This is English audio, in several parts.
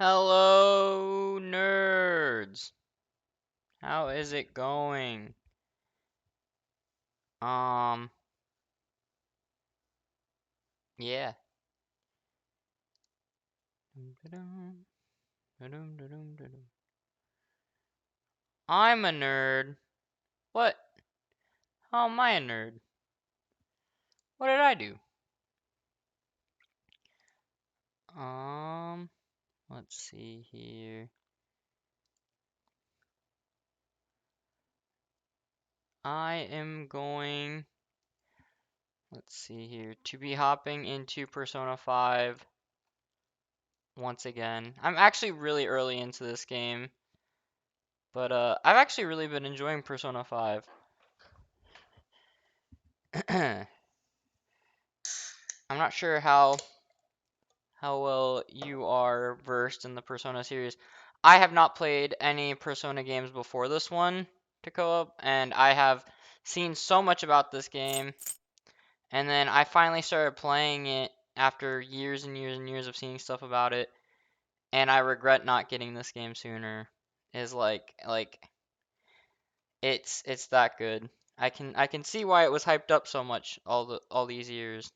Hello, nerds. How is it going? Um, yeah. I'm a nerd. What? How am I a nerd? What did I do? Um, let's see here. I am going, let's see here, to be hopping into Persona 5 once again. I'm actually really early into this game, but I've actually really been enjoying Persona 5. I'm not sure how well you are versed in the Persona series. I have not played any Persona games before this one to co-op, and I have seen so much about this game, and then I finally started playing it after years and years and years of seeing stuff about it, and I regret not getting this game sooner. Is like it's that good. I can see why it was hyped up so much all these years.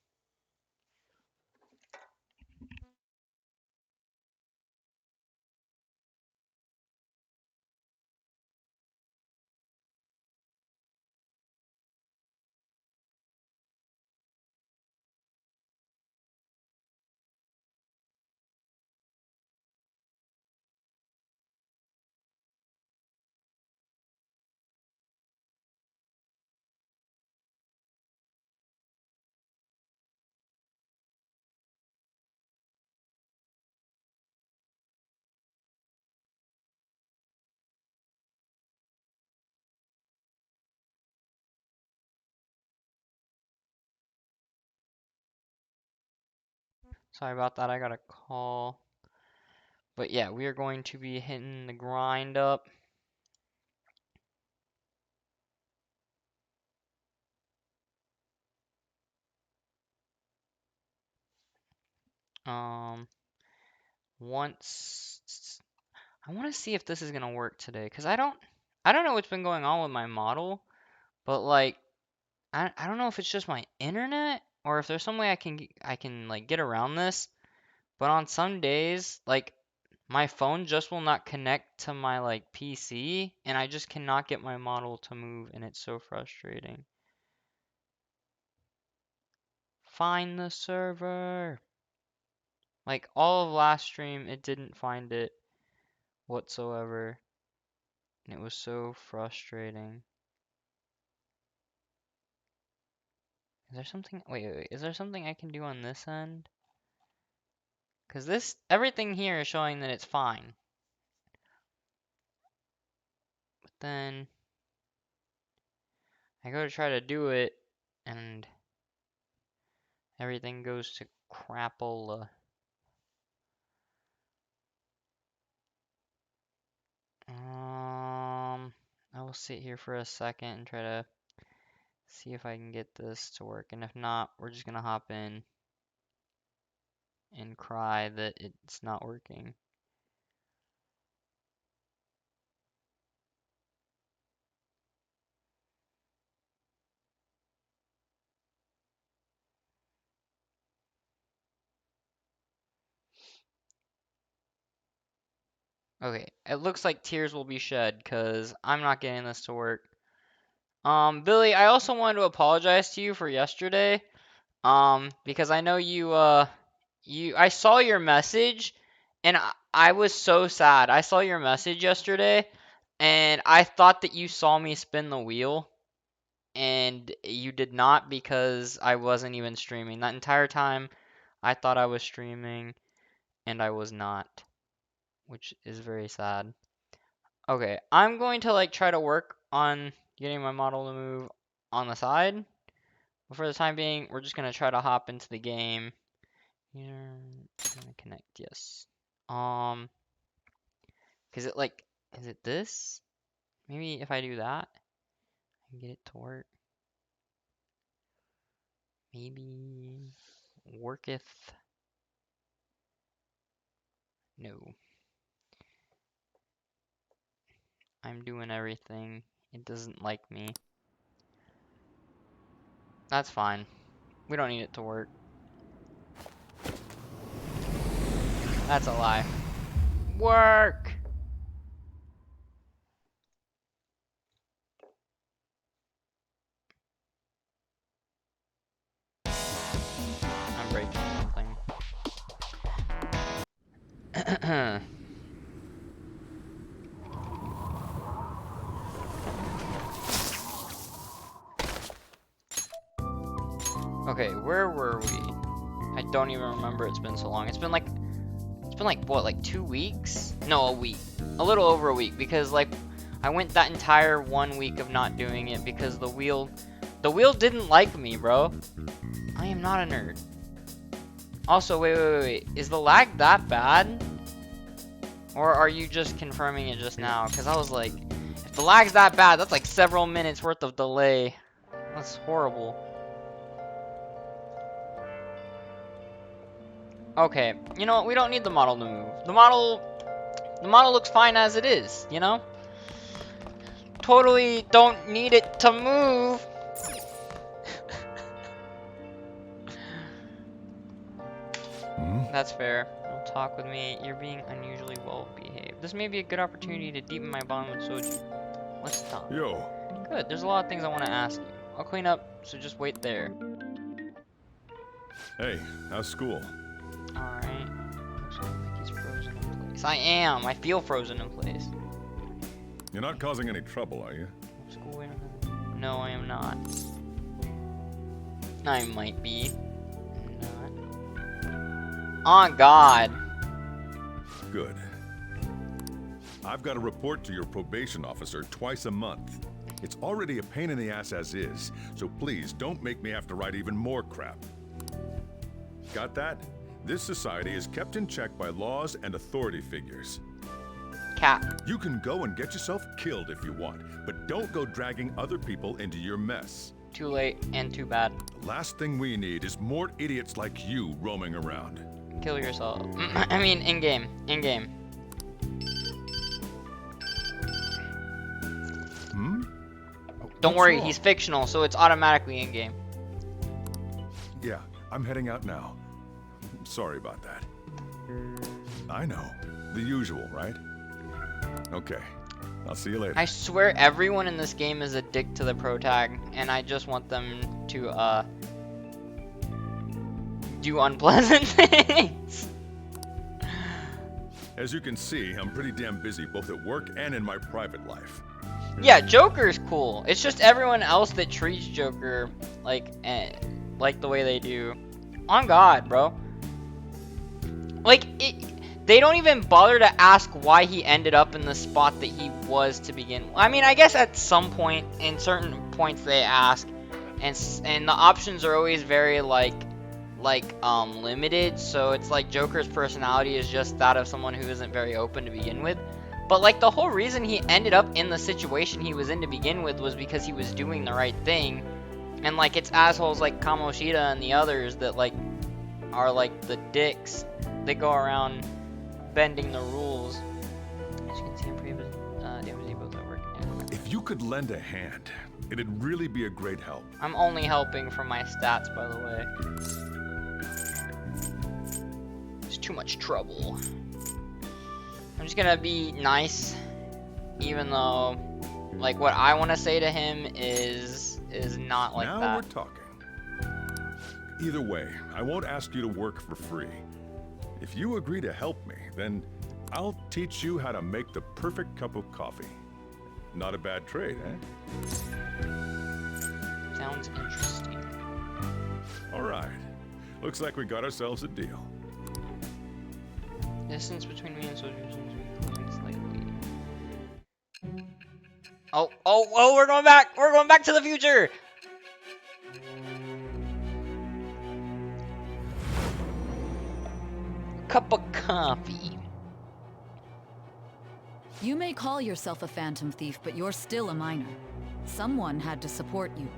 Sorry about that. I got a call. But yeah, we are going to be hitting the grind up. Um, once I want to see if this is gonna work today, because I don't know what's been going on with my model, but like I don't know if it's just my internet or if there's some way I can like get around this. But on some days, like my phone just will not connect to my like PC, and I just cannot get my model to move, and it's so frustrating. Find the server. Like all of last stream, it didn't find it whatsoever, and it was so frustrating. Is there something? Wait. Is there something I can do on this end? Because everything here is showing that it's fine. But then I go to try to do it, and everything goes to crapola. I will sit here for a second and try to see if I can get this to work. And if not, we're just gonna hop in and cry that it's not working. Okay, it looks like tears will be shed because I'm not getting this to work. Billy, I also wanted to apologize to you for yesterday. Because I know I saw your message and I was so sad. I saw your message yesterday and I thought that you saw me spin the wheel and you did not because I wasn't even streaming. That entire time I thought I was streaming and I was not, which is very sad. Okay, I'm going to like try to work on getting my model to move on the side. But for the time being, we're just gonna try to hop into the game. Here, gonna connect, yes. Um, is it like, is it this? Maybe if I do that, I can get it to work. Maybe worketh. No. I'm doing everything. It doesn't like me. That's fine. We don't need it to work. That's a lie. Work! I'm breaking something. Okay, where were we? I don't even remember. It's been so long. It's been like what, like 2 weeks? No, a week. A little over a week, because like I went that entire 1 week of not doing it because the wheel didn't like me, bro. I am not a nerd. Also, wait. Is the lag that bad? Or are you just confirming it just now? Because I was like, if the lag's that bad, that's like several minutes worth of delay. That's horrible. Okay, you know what? We don't need the model to move. The model looks fine as it is, you know? Totally don't need it to move. That's fair. Don't talk with me. You're being unusually well behaved. This may be a good opportunity to deepen my bond with Soju. Let's stop. Yo. Good. There's a lot of things I want to ask you. I'll clean up, so just wait there. Hey, how's school? Alright. Looks like he's frozen in place. I am. I feel frozen in place. You're not causing any trouble, are you? School. No, I am not. I might be. On God. Good. I've got to report to your probation officer twice a month. It's already a pain in the ass as is, so please don't make me have to write even more crap. Got that? This society is kept in check by laws and authority figures. Cap. You can go and get yourself killed if you want, but don't go dragging other people into your mess. Too late and too bad. The last thing we need is more idiots like you roaming around. Kill yourself. I mean, in-game. In-game. Don't worry, he's fictional, so it's automatically in-game. Yeah, I'm heading out now. Sorry about that. I know. The usual, right? Okay. I'll see you later. I swear everyone in this game is a dick to the protag, and I just want them to, do unpleasant things. As you can see, I'm pretty damn busy both at work and in my private life. Yeah, Joker's cool. It's just everyone else that treats Joker like the way they do. On God, bro. Like, they don't even bother to ask why he ended up in the spot that he was to begin. I mean, I guess at some point, in certain points they ask, and the options are always very limited, so it's like Joker's personality is just that of someone who isn't very open to begin with. But like the whole reason he ended up in the situation he was in to begin with was because he was doing the right thing, and like it's assholes like Kamoshida and the others that like are like the dicks that go around bending the rules. As you can see, I'm pretty damaging both at work and if you could lend a hand, it'd really be a great help. I'm only helping for my stats, by the way. It's too much trouble. I'm just gonna be nice, even though, like, what I want to say to him is not like now that. We're talking. Either way, I won't ask you to work for free. If you agree to help me, then I'll teach you how to make the perfect cup of coffee. Not a bad trade, eh? Sounds interesting. All right. Looks like we got ourselves a deal. Distance between me and soldiers seems to be closing slightly. Oh, we're going back! We're going back to the future! Cup of coffee. You may call yourself a phantom thief, but you're still a minor. Someone had to support you.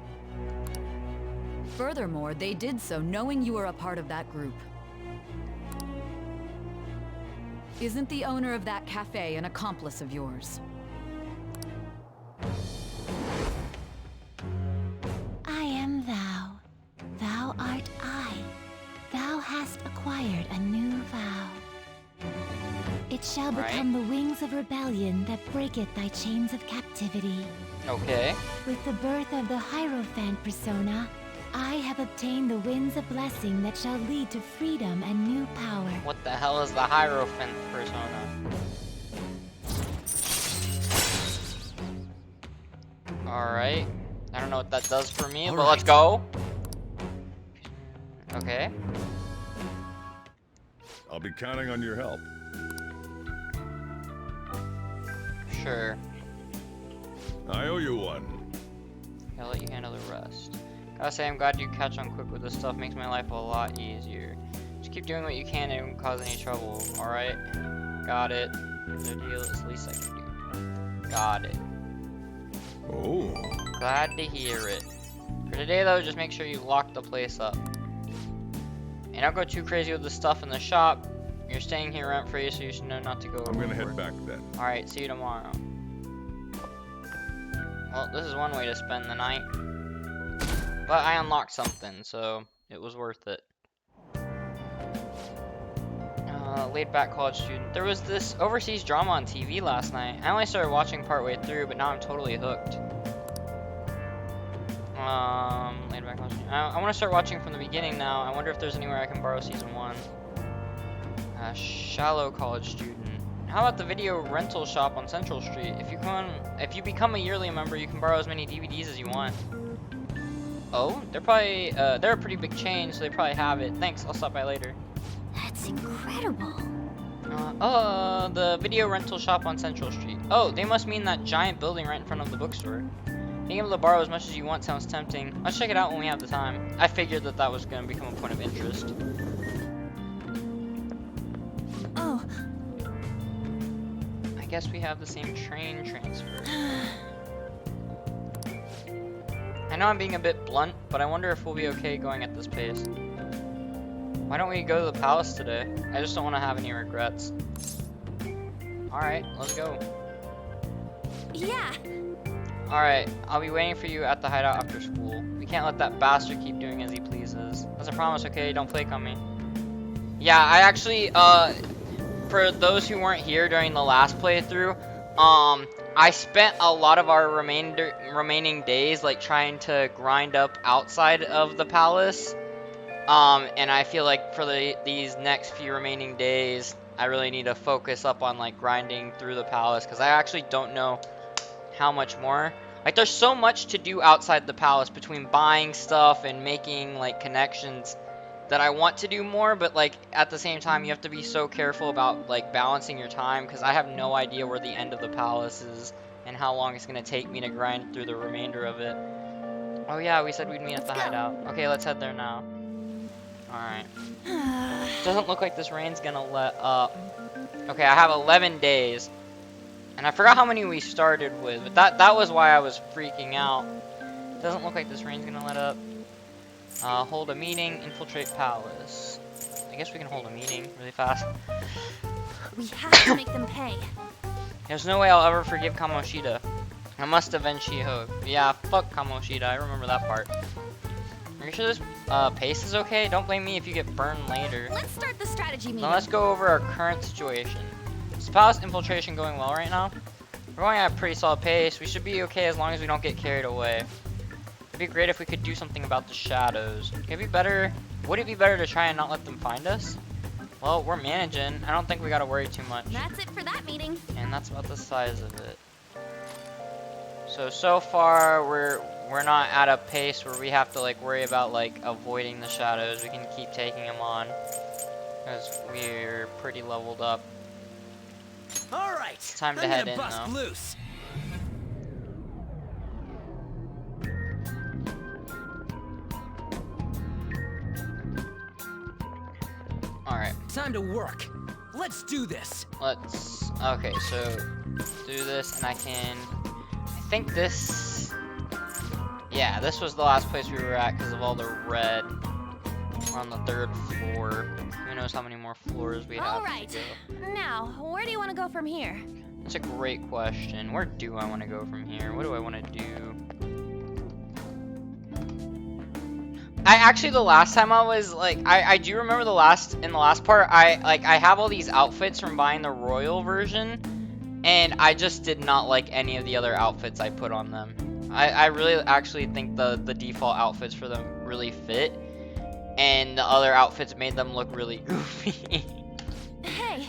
Furthermore, they did so knowing you were a part of that group. Isn't the owner of that cafe an accomplice of yours? art I. Thou hast acquired a new vow. It shall become the wings of rebellion that breaketh thy chains of captivity. Okay. With the birth of the Hierophant persona, I have obtained the winds of blessing that shall lead to freedom and new power. What the hell is the Hierophant persona? Alright. I don't know what that does for me, but let's go. Okay. I'll be counting on your help. Sure. I owe you one. I'll let you handle the rest. Gotta say, I'm glad you catch on quick with this stuff. Makes my life a lot easier. Just keep doing what you can and it won't cause any trouble, alright? Got it. No deal, it's the least I can do. Got it. Oh. Glad to hear it. For today, though, just make sure you lock the place up. And don't go too crazy with the stuff in the shop. You're staying here rent-free, so you should know not to go I'm gonna overboard. head back then. Alright, see you tomorrow. Well, this is one way to spend the night. But I unlocked something, so it was worth it. Laid-back college student. There was this overseas drama on TV last night. I only started watching partway through, but now I'm totally hooked. Laid-back college student. I want to start watching from the beginning now. I wonder if there's anywhere I can borrow season 1. Shallow college student. How about the video rental shop on Central Street? If you become a yearly member, you can borrow as many DVDs as you want. Oh, they're probably they're a pretty big chain, so they probably have it. Thanks, I'll stop by later. That's incredible. The video rental shop on Central Street. Oh, they must mean that giant building right in front of the bookstore. Being able to borrow as much as you want sounds tempting. Let's check it out when we have the time. I figured that was going to become a point of interest. Oh. I guess we have the same train transfer. I know I'm being a bit blunt, but I wonder if we'll be okay going at this pace. Why don't we go to the palace today? I just don't want to have any regrets. Alright, let's go. Yeah. Alright, I'll be waiting for you at the hideout after school. We can't let that bastard keep doing as he pleases. That's a promise, okay? Don't flake on me. Yeah, I actually, for those who weren't here during the last playthrough, I spent a lot of our remaining days, like, trying to grind up outside of the palace. And I feel like for these next few remaining days, I really need to focus up on, like, grinding through the palace, because I actually don't know how much more. Like, there's so much to do outside the palace between buying stuff and making, like, connections that I want to do more, but, like, at the same time, you have to be so careful about, like, balancing your time, because I have no idea where the end of the palace is and how long it's going to take me to grind through the remainder of it. Oh, yeah, we said we'd meet at the hideout. Okay, let's head there now. Alright. Doesn't look like this rain's gonna let up. Okay, I have 11 days. And I forgot how many we started with, but that was why I was freaking out. Doesn't look like this rain's gonna let up. Hold a meeting, infiltrate palace. I guess we can hold a meeting really fast. We have to make them pay. There's no way I'll ever forgive Kamoshida. I must avenge Shiho. Yeah, fuck Kamoshida, I remember that part. Are you sure this pace is okay? Don't blame me if you get burned later. Let's start the strategy meeting. Now let's go over our current situation. Is palace infiltration going well right now? We're going at a pretty solid pace. We should be okay as long as we don't get carried away. It'd be great if we could do something about the shadows. Would it be better to try and not let them find us? Well, we're managing. I don't think we gotta worry too much. That's it for that meeting. And that's about the size of it. So far we're not at a pace where we have to, like, worry about, like, avoiding the shadows. We can keep taking them on because we're pretty leveled up. All right. It's time to head in, bust though. loose. Alright, Time to work. Let's do this. okay, so do this, and I think this, yeah, this was the last place we were at because of all the red. We're on the 3rd floor. Who knows how many more floors we have All right. to go. Now, where do you want to go from here? That's a great question. Where do I want to go from here? What do I want to do? I actually the last time I was like I do remember the last part I have all these outfits from buying the royal version, and I just did not like any of the other outfits I put on them. I really actually think the default outfits for them really fit, and the other outfits made them look really goofy. Hey,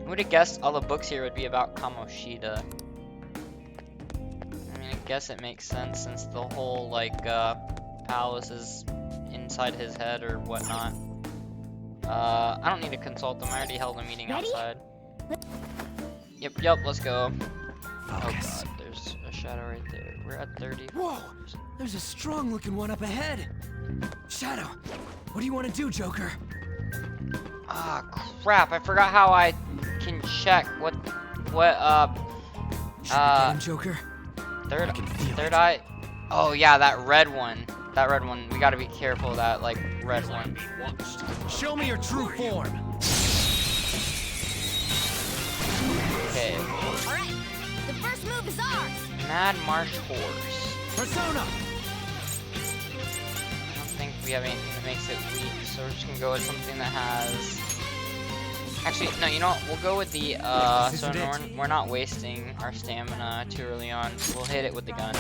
Who would have guessed all the books here would be about Kamoshida? I mean, I guess it makes sense since the whole like palace is inside his head or whatnot. I don't need to consult them. I already held a meeting Ready? outside. Yep, let's go. Oh Focus. god, there's a shadow right there. We're at 30. Whoa! There's a strong-looking one up ahead. Shadow, what do you want to do, Joker? Ah, crap! I forgot how I can check what Should we get him, Joker? third I can feel third it. eye. Oh yeah, that red one. That red one. We gotta be careful of that like red one. Show me your true form. Okay. alright. The first move is ours. Mad Marsh Horse. Persona. I don't think we have anything that makes it weak, so we're just gonna go with something that has. Actually, no. You know what? We'll go with the This so isn't it. we're not wasting our stamina too early on. We'll hit it with the gun.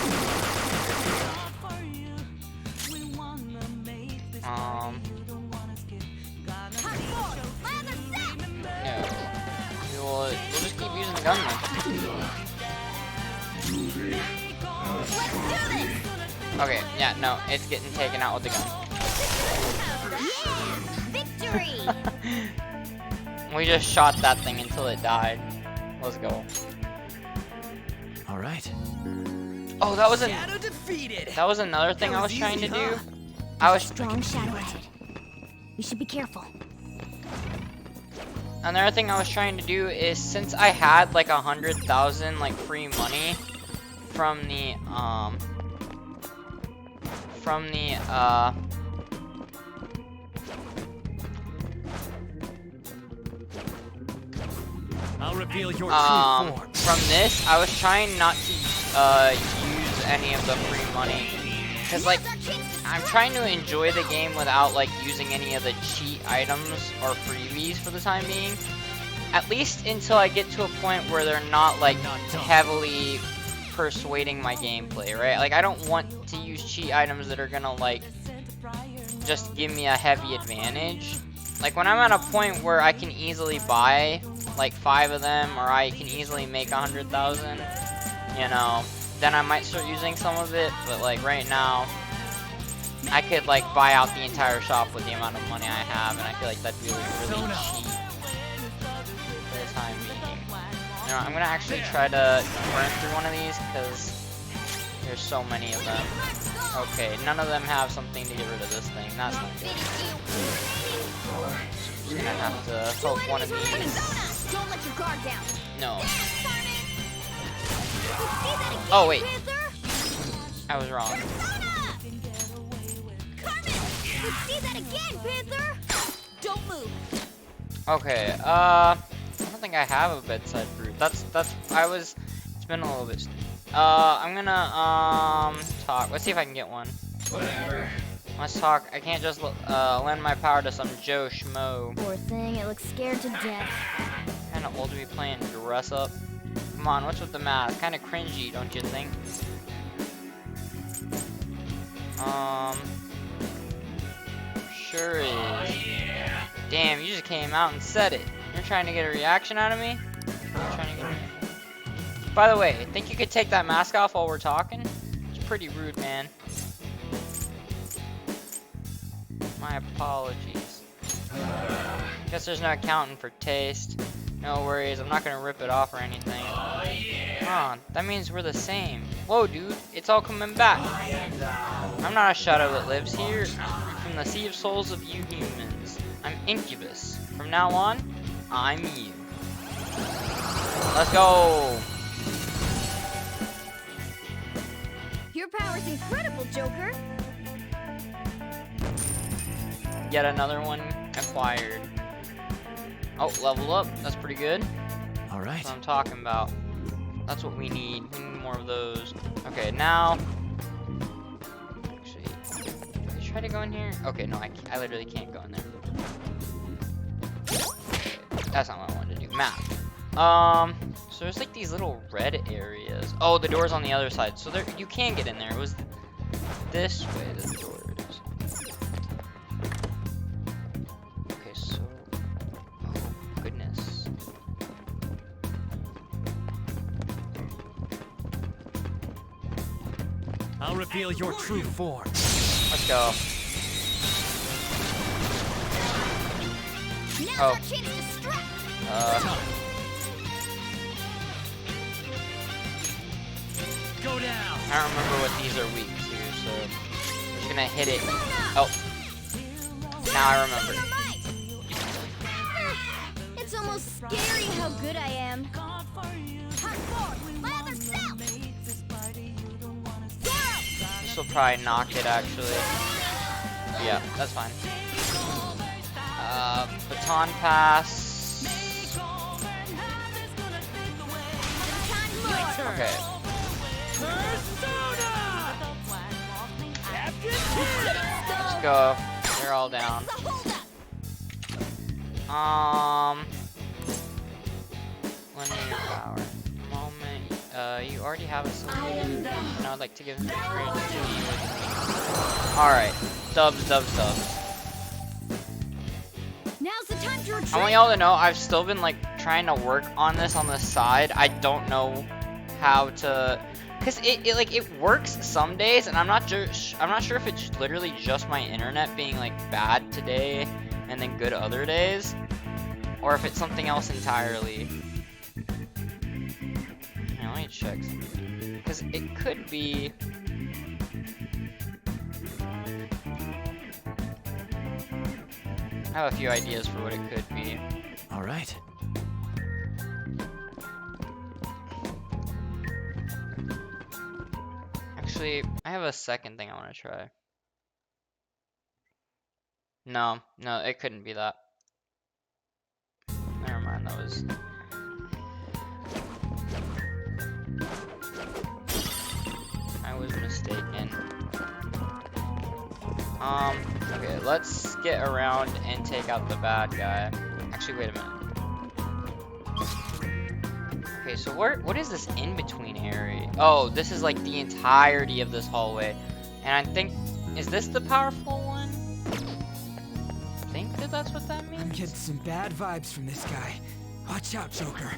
No. We'll just keep using the gun then. Okay, yeah, no, it's getting taken out with the gun. Victory! We just shot that thing until it died. Let's go. All right. Oh, that was Shadow defeated. another thing That I was was trying to easy, do. huh? I was Strong shadow ahead. We should be careful. Another thing I was trying to do is, since I had like 100,000 like free money from the I'll reveal your true form. from this, I was trying not to use any of the free money, because like I'm trying to enjoy the game without like using any of the cheat items or freebies for the time being. At least until I get to a point where they're not like heavily persuading my gameplay, right? Like I don't want to use cheat items that are gonna like just give me a heavy advantage. Like when I'm at a point where I can easily buy like 5 of them, or I can easily make 100,000, you know, then I might start using some of it. But like right now, I could like buy out the entire shop with the amount of money I have, and I feel like that'd be really cheap for the time being. You know, I'm gonna actually try to burn through one of these because there's so many of them. Okay, none of them have something to get rid of this thing. That's not good. Just gonna have to hope one of these. Don't let your guard down. No. See that again, Oh wait, Panther? I was wrong. Carmen! Let's see that again, Panther! Don't move. Okay, I don't think I have a bedside fruit. It's been a little bit. I'm gonna, talk. Let's see if I can get one. Whatever. Let's talk. I can't just, lend my power to some Joe Schmo. Poor thing, it looks scared to death. Kinda old to be playing dress up. Come on, what's with the mask? Kinda cringy, don't you think? Sure is. Damn, you just came out and said it. You're trying to get a reaction out of me? You're trying to get a... By the way, think you could take that mask off while we're talking? It's pretty rude, man. My apologies. Guess there's no accounting for taste. No worries, I'm not gonna rip it off or anything. Come on, that means we're the same. Whoa, dude, it's all coming back. I'm not a shadow that lives here. From the sea of souls of you humans. I'm Incubus. From now on, I'm you. Let's go. Your power's incredible, Joker. Yet another one acquired. Oh, level up. That's pretty good. All right. That's what I'm talking about. That's what we need. We need more of those. Okay, now. Actually, pretty try to go in here? Okay, no, I literally can't go in there. That's not what I wanted to do. Map. So there's like these little red areas. Oh, the door's on the other side. So there, you can get in there. It was this way that the door is. Okay, so. Oh, goodness. I'll reveal your true form. Let's go. Now's Oh. our chance to strike. Go down. I don't remember what these are weak to, so I'm just gonna hit it. Oh. Now I remember. It's almost scary how good I am. Hardcore, my other self. This will probably knock it, actually. Yeah, that's fine. Baton pass. Okay. Let's go. They're all down. Linear power. Moment. You already have a solution. And I'd like to give him the experience to you. Alright. Dubs. Now's the time to retreat. I want y'all to know I've still been like trying to work on this on the side. I don't know how to, cause it works some days, and I'm not sure if it's literally just my internet being like bad today and then good other days, or if it's something else entirely. Here, let me check something, cause it could be. I have a few ideas for what it could be. All right. Actually, I have a second thing I want to try. No, it couldn't be that. Never mind, that was... I was mistaken. Okay, let's get around and take out the bad guy. Actually, wait a minute. Okay, so what is this in-between area? Oh, this is like the entirety of this hallway. And I think, is this the powerful one? I think that's what that means? I'm getting some bad vibes from this guy. Watch out, Joker.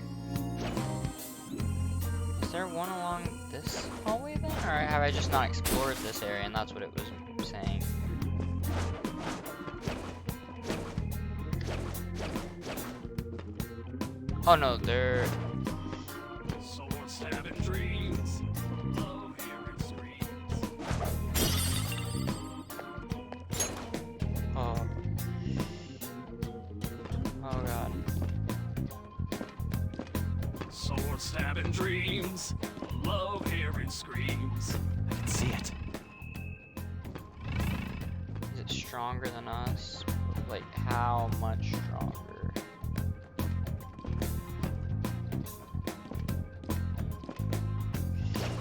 Is there one along this hallway then? Or have I just not explored this area and that's what it was saying? Oh no, they're... Oh. Oh god. Sword stabbing dreams, love hearing screams. I can see it. Is it stronger than us? Like, how much stronger?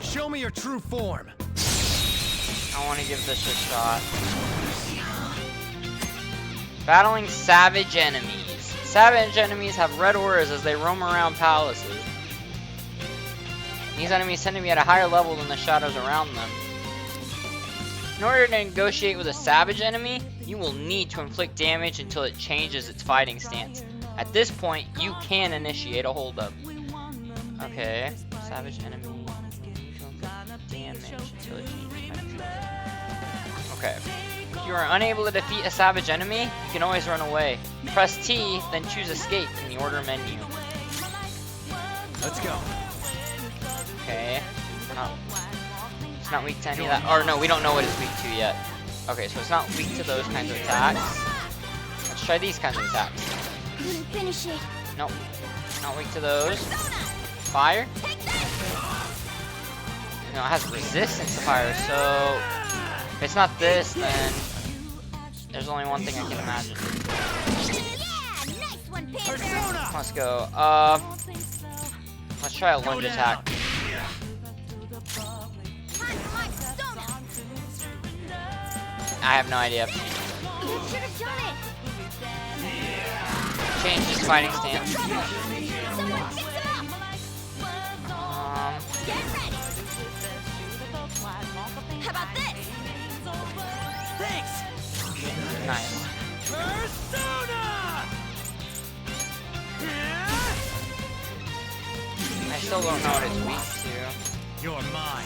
Show me your true form. I want to give this a shot. Battling savage enemies. Savage enemies have red auras as they roam around palaces. These enemies tend to be at a higher level than the shadows around them. In order to negotiate with a savage enemy, you will need to inflict damage until it changes its fighting stance. At this point, you can initiate a holdup. Okay, savage enemy. Damage until it changes. Okay. If you are unable to defeat a savage enemy, you can always run away. Press T, then choose escape in the order menu. Let's go. Okay. It's not weak to any of that. Or no, we don't know what it's weak to yet. Okay, so it's not weak to those kinds of attacks. Let's try these kinds of attacks. Couldn't finish it. Nope. Not weak to those. Fire. No, it has resistance to fire, so if it's not this, then there's only one thing I can imagine. Yeah, nice one, Panther. Let's go. Let's try a lunge attack. I have no idea. You should have done it. Change his fighting stance. Someone fix him up. Get ready. How about this? Thanks! Nice. Persona! I still don't know what it's weak to. You're mine.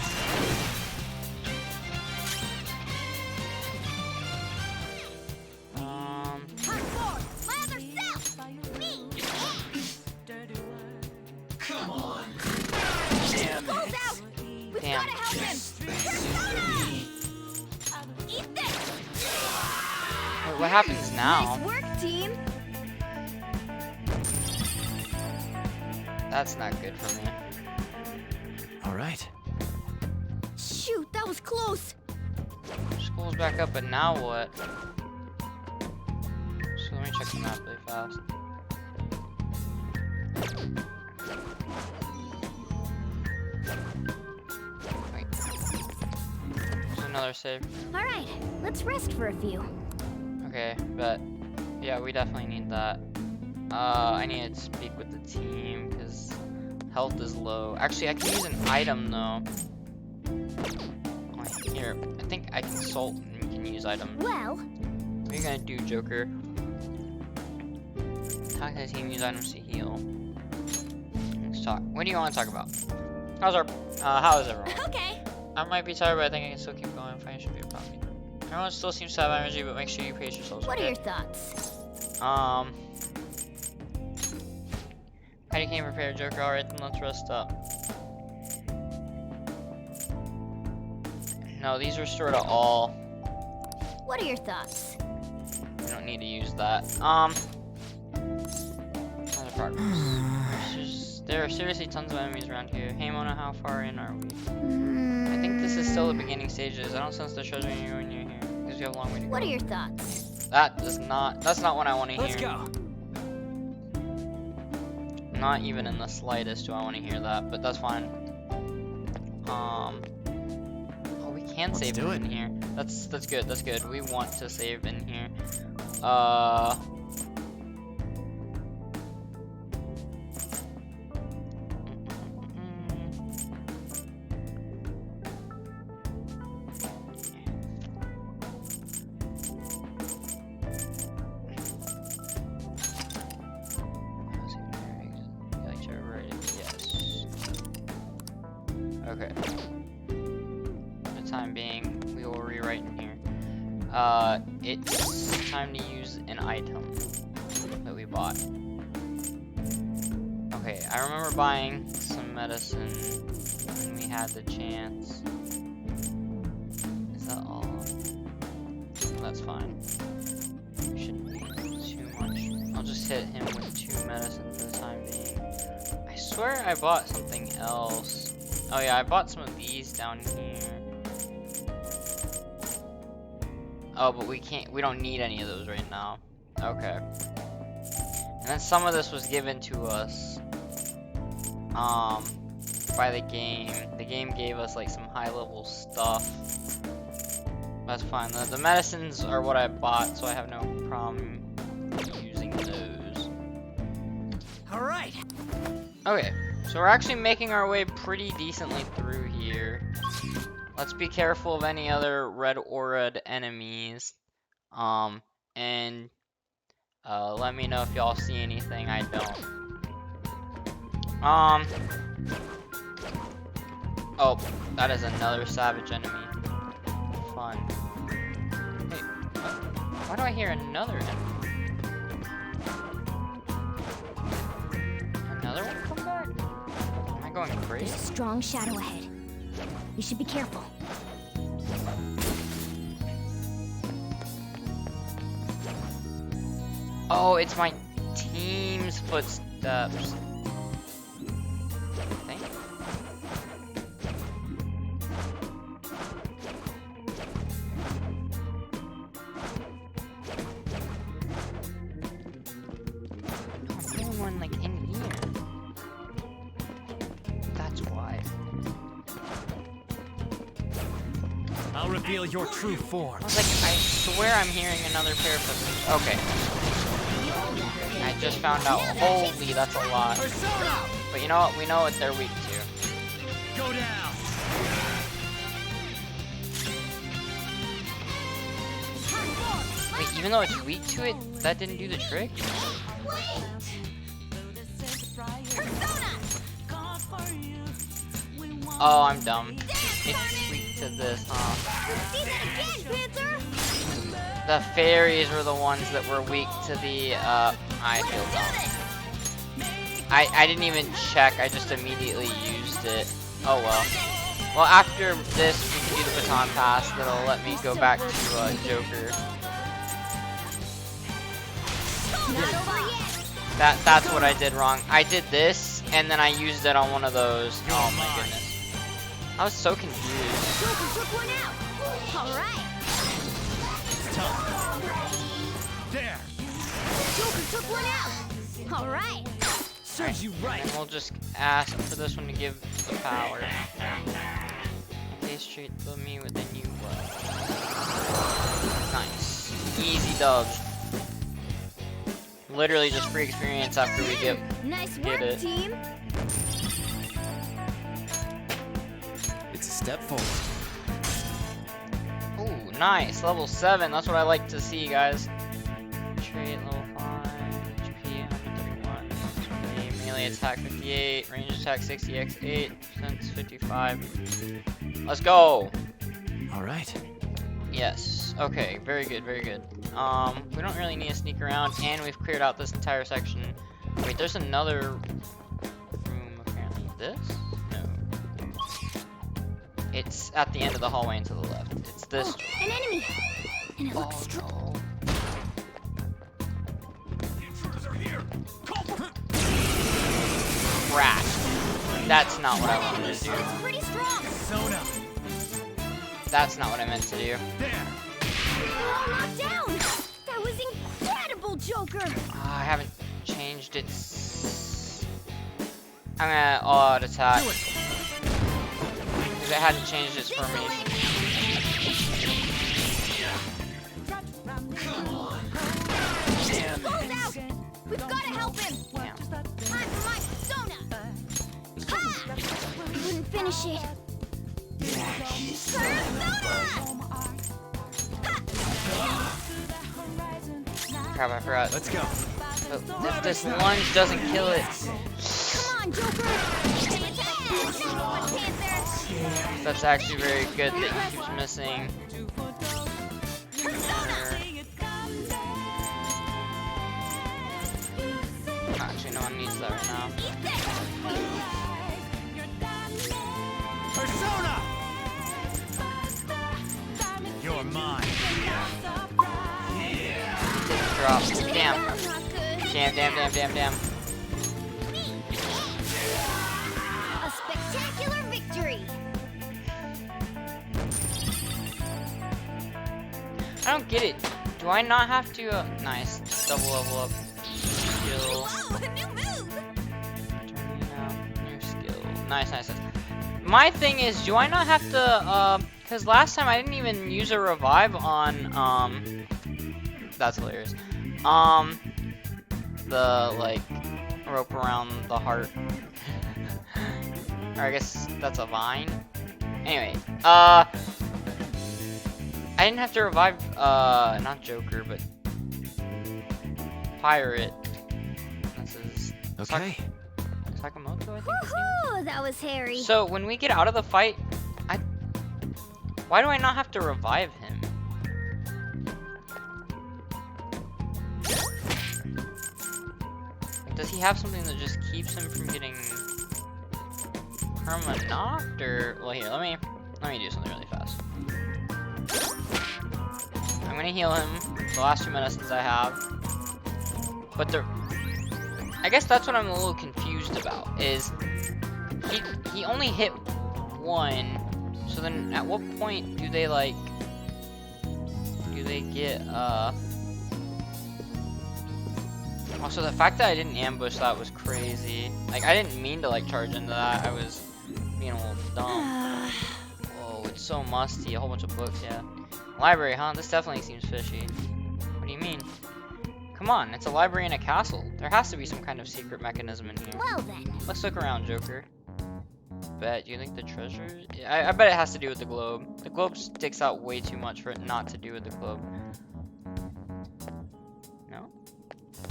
Hardcore. My other self. Me. Come on. Pulls out. We've Damn. gotta help him. Persona. Eat this. Wait, what happens now? Nice work, team. That's not good for me. All right. Shoot, that was close. School's back up, but now what? So let me check the map really fast. Wait. There's another save. All right, let's rest for a few. Okay, but yeah, we definitely need that. I need to speak with the team because health is low. Actually, I can use an item though. Oh, here, I think I consult and we can use item. Well, What are you gonna do, Joker? Talk to the team, use items to heal. Let's talk. What do you want to talk about? How is everyone? okay. I might be tired, but I think I can still keep going. Fighting should be a problem. Everyone still seems to have energy, but make sure you pace yourselves. What are okay? your thoughts? How you came prepared, Joker? Alright, then let's rest up. No, these restore to all. What are your thoughts? We don't need to use that. Other progress. There are seriously tons of enemies around here. Hey Mona, how far in are we? I think this is still the beginning stages. I don't sense the treasure when you're here. Because you have a long way to go. What are your thoughts? That's not what I want to hear. Let's go. Not even in the slightest do I want to hear that, but that's fine. Oh, we can Let's save do in it. here. That's good. That's good. We want to save in here. Yes. Okay. For the time being, we will rewrite in here. It's time to use an item that we bought. Okay, I remember buying some medicine when we had the chance. Is that all? That's fine. Shouldn't be too much. I'll just hit him with 2 medicine for the time being. I swear I bought something else. Oh yeah, I bought some of these down here. Oh, but we don't need any of those right now. Okay. And then some of this was given to us by the game. The game gave us like some high level stuff. That's fine. The medicines are what I bought, so I have no problem using those. All right. Okay, so we're actually making our way pretty decently through here. Let's be careful of any other red auraed enemies. And let me know if y'all see anything I don't. Oh, that is another savage enemy. Fun. Wait, what? Why do I hear another enemy? Another one come back? Am I going There's crazy? a strong shadow ahead. You should be careful. Oh, it's my team's footsteps. I think. No, I'm feeling one like in here. That's why. How I'll reveal your true form. I was like, I swear I'm hearing another pair of footsteps. Okay. I just found out. Holy, that's a lot. Persona! But you know what? We know what they're weak to. Go down. Wait, even though it's weak to it, that didn't do the trick? Oh, I'm dumb. It's weak to this, huh? The fairies were the ones that were weak to the, I feel dumb. I didn't even check, I just immediately used it. Oh well. Well, after this, we can do the baton pass that'll let me go back to, Joker. That's what I did wrong. I did this, and then I used it on one of those. Oh my goodness. I was so confused. Joker took one out. All right. It's tough. There. Joker took one out. All right. Serves you right. And we'll just ask for this one to give the power. They straight to me with a new one. Nice. Easy dubs. Literally just free experience after we get Work, it. team. It's a step forward. Ooh, nice. Level 7. That's what I like to see, guys. Trait level 5. HP 131. Melee attack 58. Range attack 60x8. Sense 55. Let's go. All right. Yes. Okay. Very good. Very good. We don't really need to sneak around, and we've cleared out this entire section. Wait, there's another room apparently. This? No. It's at the end of the hallway and to the left. It's this. An enemy. And it looks strong. No. The intruders are here. Crap. That's not what I wanted to do. It's pretty strong. Persona. That's not what I meant to do. There. All knocked down. That was incredible, Joker. I haven't changed its. I'm gonna all-out attack. Do it. Because it hadn't changed its formation. Goes out. We've got to help him. Yeah. Time for my persona. Ha! Couldn't finish it. Persona! Crap, I forgot. Let's go. But if this lunge doesn't kill it, Come on, Joker. Stay attached. Nice one, Panther. that's actually very good that he keeps missing. Actually, no one needs that right now. Persona. You're mine. Didn't drop. Damn. Not good. Damn. A spectacular victory. I don't get it. Do I not have to? Nice. Double level up. Skill. Whoa, a new move. New skill. Nice. My thing is, do I not have to, because last time I didn't even use a revive on, that's hilarious. The, like, rope around the heart. Or I guess that's a vine. Anyway, I didn't have to revive, not Joker, but Pirate. This is Okay. Sakamoto, I think his name is. Woohoo! That was hairy. So when we get out of the fight, why do I not have to revive him? Like, does he have something that just keeps him from getting perma knocked, or well, here, let me do something really fast. I'm gonna heal him the last 2 medicines I have, but I guess that's what I'm a little confused about, is he only hit one, so then at what point do they get, also the fact that I didn't ambush that was crazy. Like, I didn't mean to, like, charge into that, I was being a little dumb. Whoa, It's so musty. A whole bunch of books, yeah. Library, huh? This definitely seems fishy. What do you mean? Come on, it's a library in a castle. There has to be some kind of secret mechanism in here. Well then. Let's look around, Joker. Bet, do you think the treasure? I bet it has to do with the globe. The globe sticks out way too much for it not to do with the globe. No?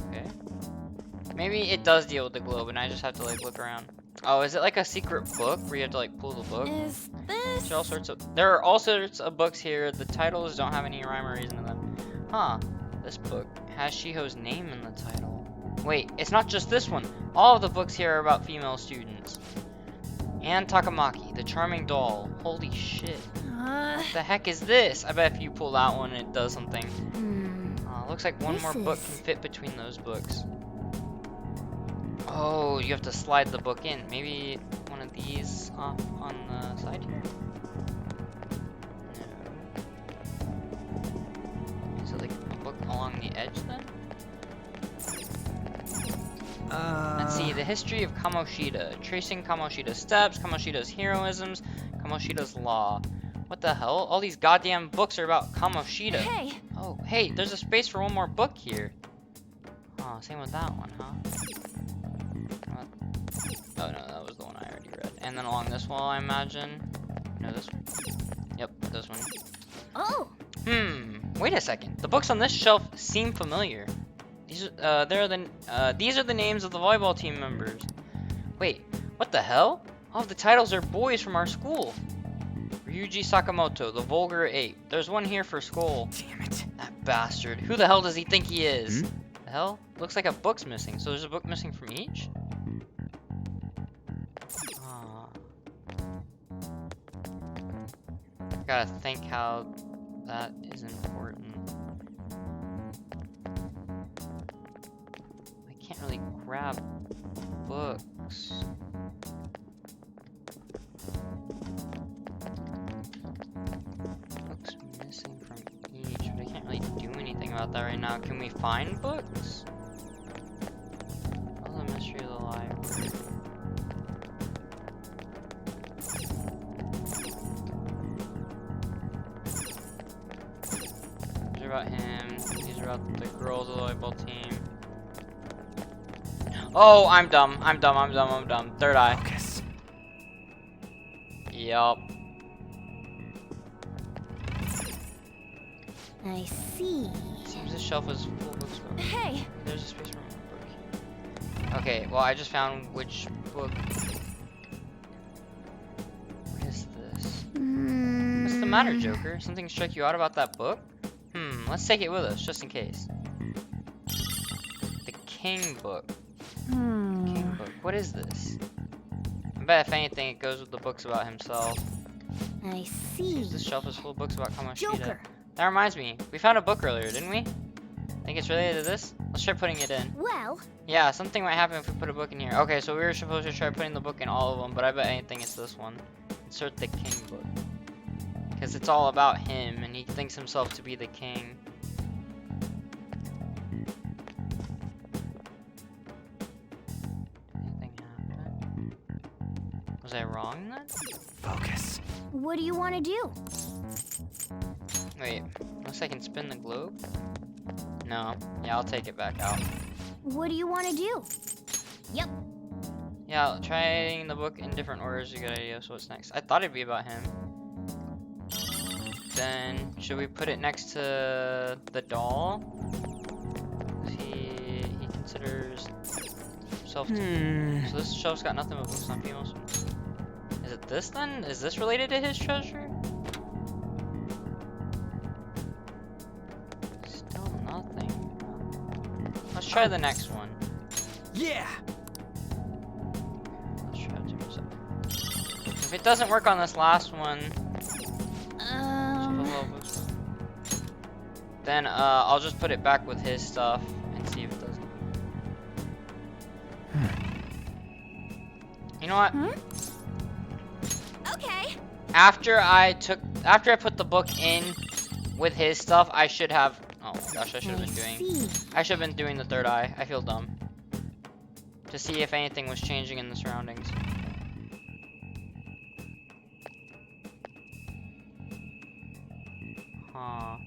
Okay. Maybe it does deal with the globe and I just have to like look around. Oh, is it like a secret book where you have to like pull the book? Is this? There are all sorts of books here. The titles don't have any rhyme or reason to them. Huh. This book has Shiho's name in the title. Wait, it's not just this one. All of the books here are about female students. And Takamaki, the charming doll. Holy shit. What the heck is this? I bet if you pull that one, it does something. Looks like one more book can fit between those books. Oh, you have to slide the book in. Maybe one of these off on the side here? No. Is it like a book along the edge then? Let's see, the history of Kamoshida. Tracing Kamoshida's steps, Kamoshida's heroisms, Kamoshida's law. What the hell? All these goddamn books are about Kamoshida. Hey. Oh, hey, there's a space for one more book here. Oh, same with that one, huh? Oh no, that was the one I already read. And then along this wall, I imagine. No, this one. Yep, this one. Oh. Wait a second. The books on this shelf seem familiar. These are the names of the volleyball team members. Wait, what the hell? All of the titles are boys from our school. Ryuji Sakamoto, the vulgar ape. There's one here for Skull. Damn it. That bastard. Who the hell does he think he is? The hell? Looks like a book's missing. So there's a book missing from each? Gotta think how that is important. I can't really grab books. Books missing from each, but I can't really do anything about that right now. Can we find books? Oh, the mystery of the library. These are about him. These are about the girls of the volleyball team. Oh, I'm dumb. I'm dumb. Third eye. Focus. Yup. I see. Seems this shelf is full of books. But Hey. there's a space for one book here. Okay, well I just found which book. What is this? What's the matter, Joker? Something struck you out about that book? Let's take it with us, just in case. The King book. King book. What is this? I bet if anything, it goes with the books about himself. I see. Seems this shelf is full of books about Kamoshida. Joker. That reminds me, we found a book earlier, didn't we? Think it's related to this? Let's try putting it in. Well. Yeah, something might happen if we put a book in here. Okay, so we were supposed to try putting the book in all of them, but I bet anything it's this one. Insert the King book. Because it's all about him, and he thinks himself to be the king. Anything happen? Was I wrong then? Focus. What do you want to do? Wait, unless I can spin the globe? No. Yeah, I'll take it back out. What do you want to do? Yep. Yeah, trying the book in different orders is a good idea. So what's next? I thought it'd be about him. Then, should we put it next to the doll? He considers himself to... So this shelf's got nothing but books on females. Is it this then? Is this related to his treasure? Still nothing. Let's try the next one. Yeah. Let's try it to himself. If it doesn't work on this last one, then I'll just put it back with his stuff and see if it does. You know what? Okay. After I put the book in with his stuff, I should have. Oh my gosh, I should have been doing the third eye. I feel dumb. To see if anything was changing in the surroundings. Huh.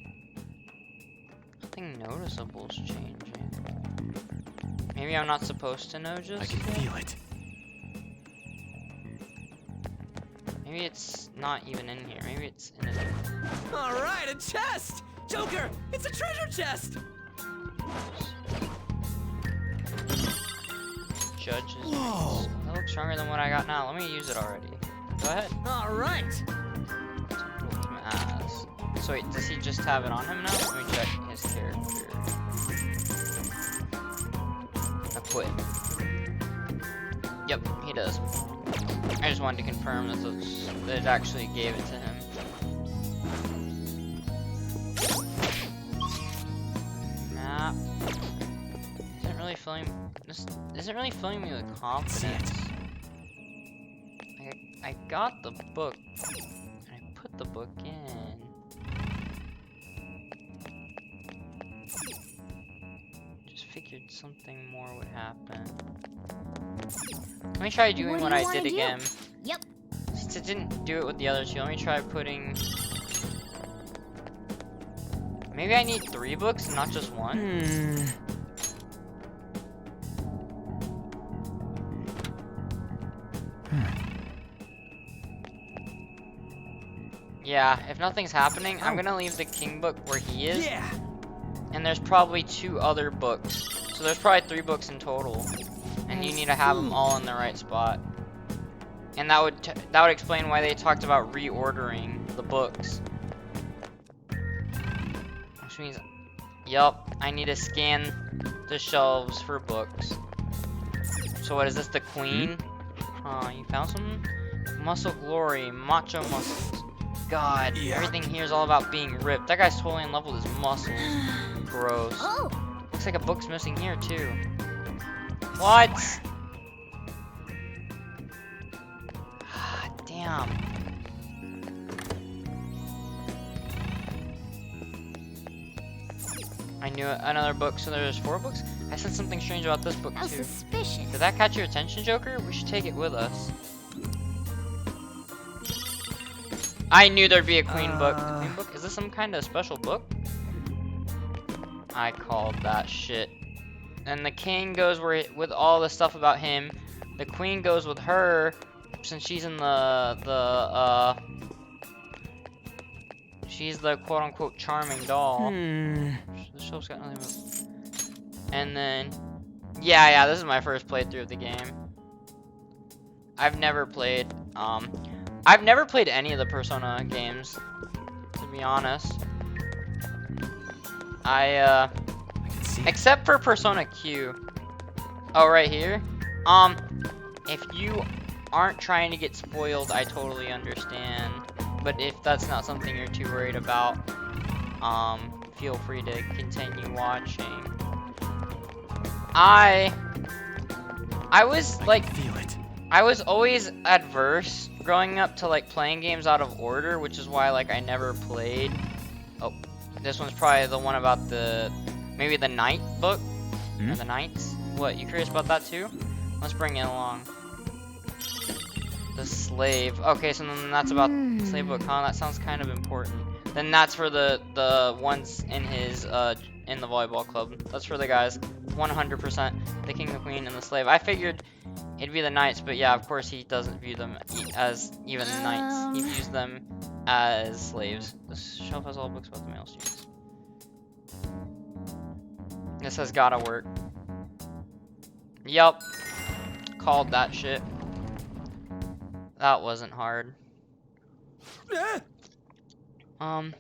Nothing noticeable's changing. Maybe I'm not supposed to know just I can yet? feel it. Maybe it's not even in here. Maybe it's in a different... All right, a chest! Joker, it's a treasure chest! Judge's Whoa. mace. That looks stronger than what I got now. Let me use it already. Go ahead. All right. As. So wait, does he just have it on him now? Let me check his character. Equip. Yep, he does. I just wanted to confirm that it actually gave it to him. Map. This isn't really filling me with confidence. I got the book, and I put the book in. Just figured something more would happen. Let me try doing what I did again. Yep. Since it didn't do it with the other two, let me try putting... Maybe I need 3 books and not just 1? Yeah, if nothing's happening, I'm gonna leave the king book where he is. Yeah. And there's probably 2 other books. So there's probably 3 books in total. And you need to have them all in the right spot. And that would explain why they talked about reordering the books. Which means, yup, I need to scan the shelves for books. So what is this, the queen? You found something? Muscle glory, macho muscles. God, everything here is all about being ripped. That guy's totally in love with his muscles. Gross. Oh, Looks like a book's missing here too. What? Damn. I knew it. Another book, so there's 4 books? I said something strange about this book how too. suspicious. Did that catch your attention, Joker? We should take it with us. I knew there'd be a queen book. Queen book? Is this some kind of special book? I called that shit. And the king goes with all the stuff about him. The queen goes with her, since she's in she's the quote-unquote charming doll. The shelf's got nothing but... And then... Yeah, this is my first playthrough of the game. I've never played any of the Persona games, to be honest. I can see it. Except for Persona Q. Oh, right here? If you aren't trying to get spoiled, I totally understand. But if that's not something you're too worried about, feel free to continue watching. I was like, Feel it. I was always adverse growing up to like playing games out of order, which is why like I never played. Oh, this one's probably the one about maybe the Knight book or the Knights. What, you curious about that too? Let's bring it along. The slave. Okay, so then that's about the slave book, huh? That sounds kind of important. Then that's for the ones in his in the volleyball club. That's for the guys. 100%. The king, the queen, and the slave. I figured it'd be the knights, but yeah, of course he doesn't view them as even knights. He views them as slaves. This shelf has all books about the male students. This has gotta work. Yup. Called that shit. That wasn't hard. If I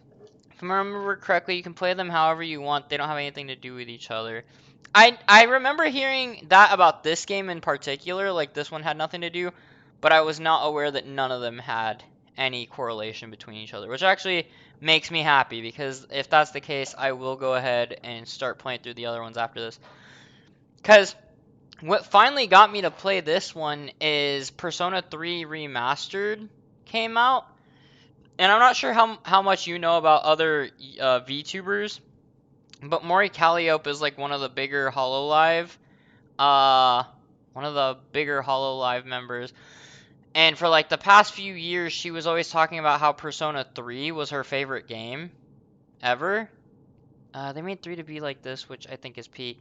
remember correctly, you can play them however you want. They don't have anything to do with each other. I remember hearing that about this game in particular, like this one had nothing to do, but I was not aware that none of them had any correlation between each other, which actually makes me happy, because if that's the case, I will go ahead and start playing through the other ones after this. Because what finally got me to play this one is Persona 3 Remastered came out. And I'm not sure how much you know about other VTubers, but Mori Calliope is like one of the bigger Hololive members. And for like the past few years, she was always talking about how Persona 3 was her favorite game. ever. They made 3 to be like this, which I think is peak.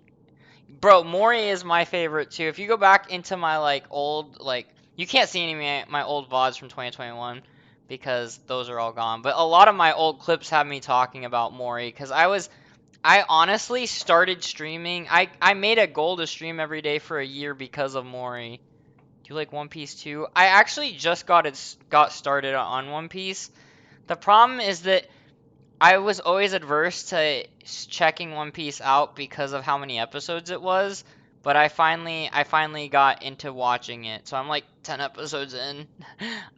Bro, Mori is my favorite too. If you go back into my like old like you can't see any of my old VODs from 2021 because those are all gone. But a lot of my old clips have me talking about Mori because I honestly started streaming. I made a goal to stream every day for a year because of Mori. Do you like One Piece too? I actually just got started on One Piece. The problem is that I was always adverse to checking One Piece out because of how many episodes it was, but I finally got into watching it. So I'm like 10 episodes in.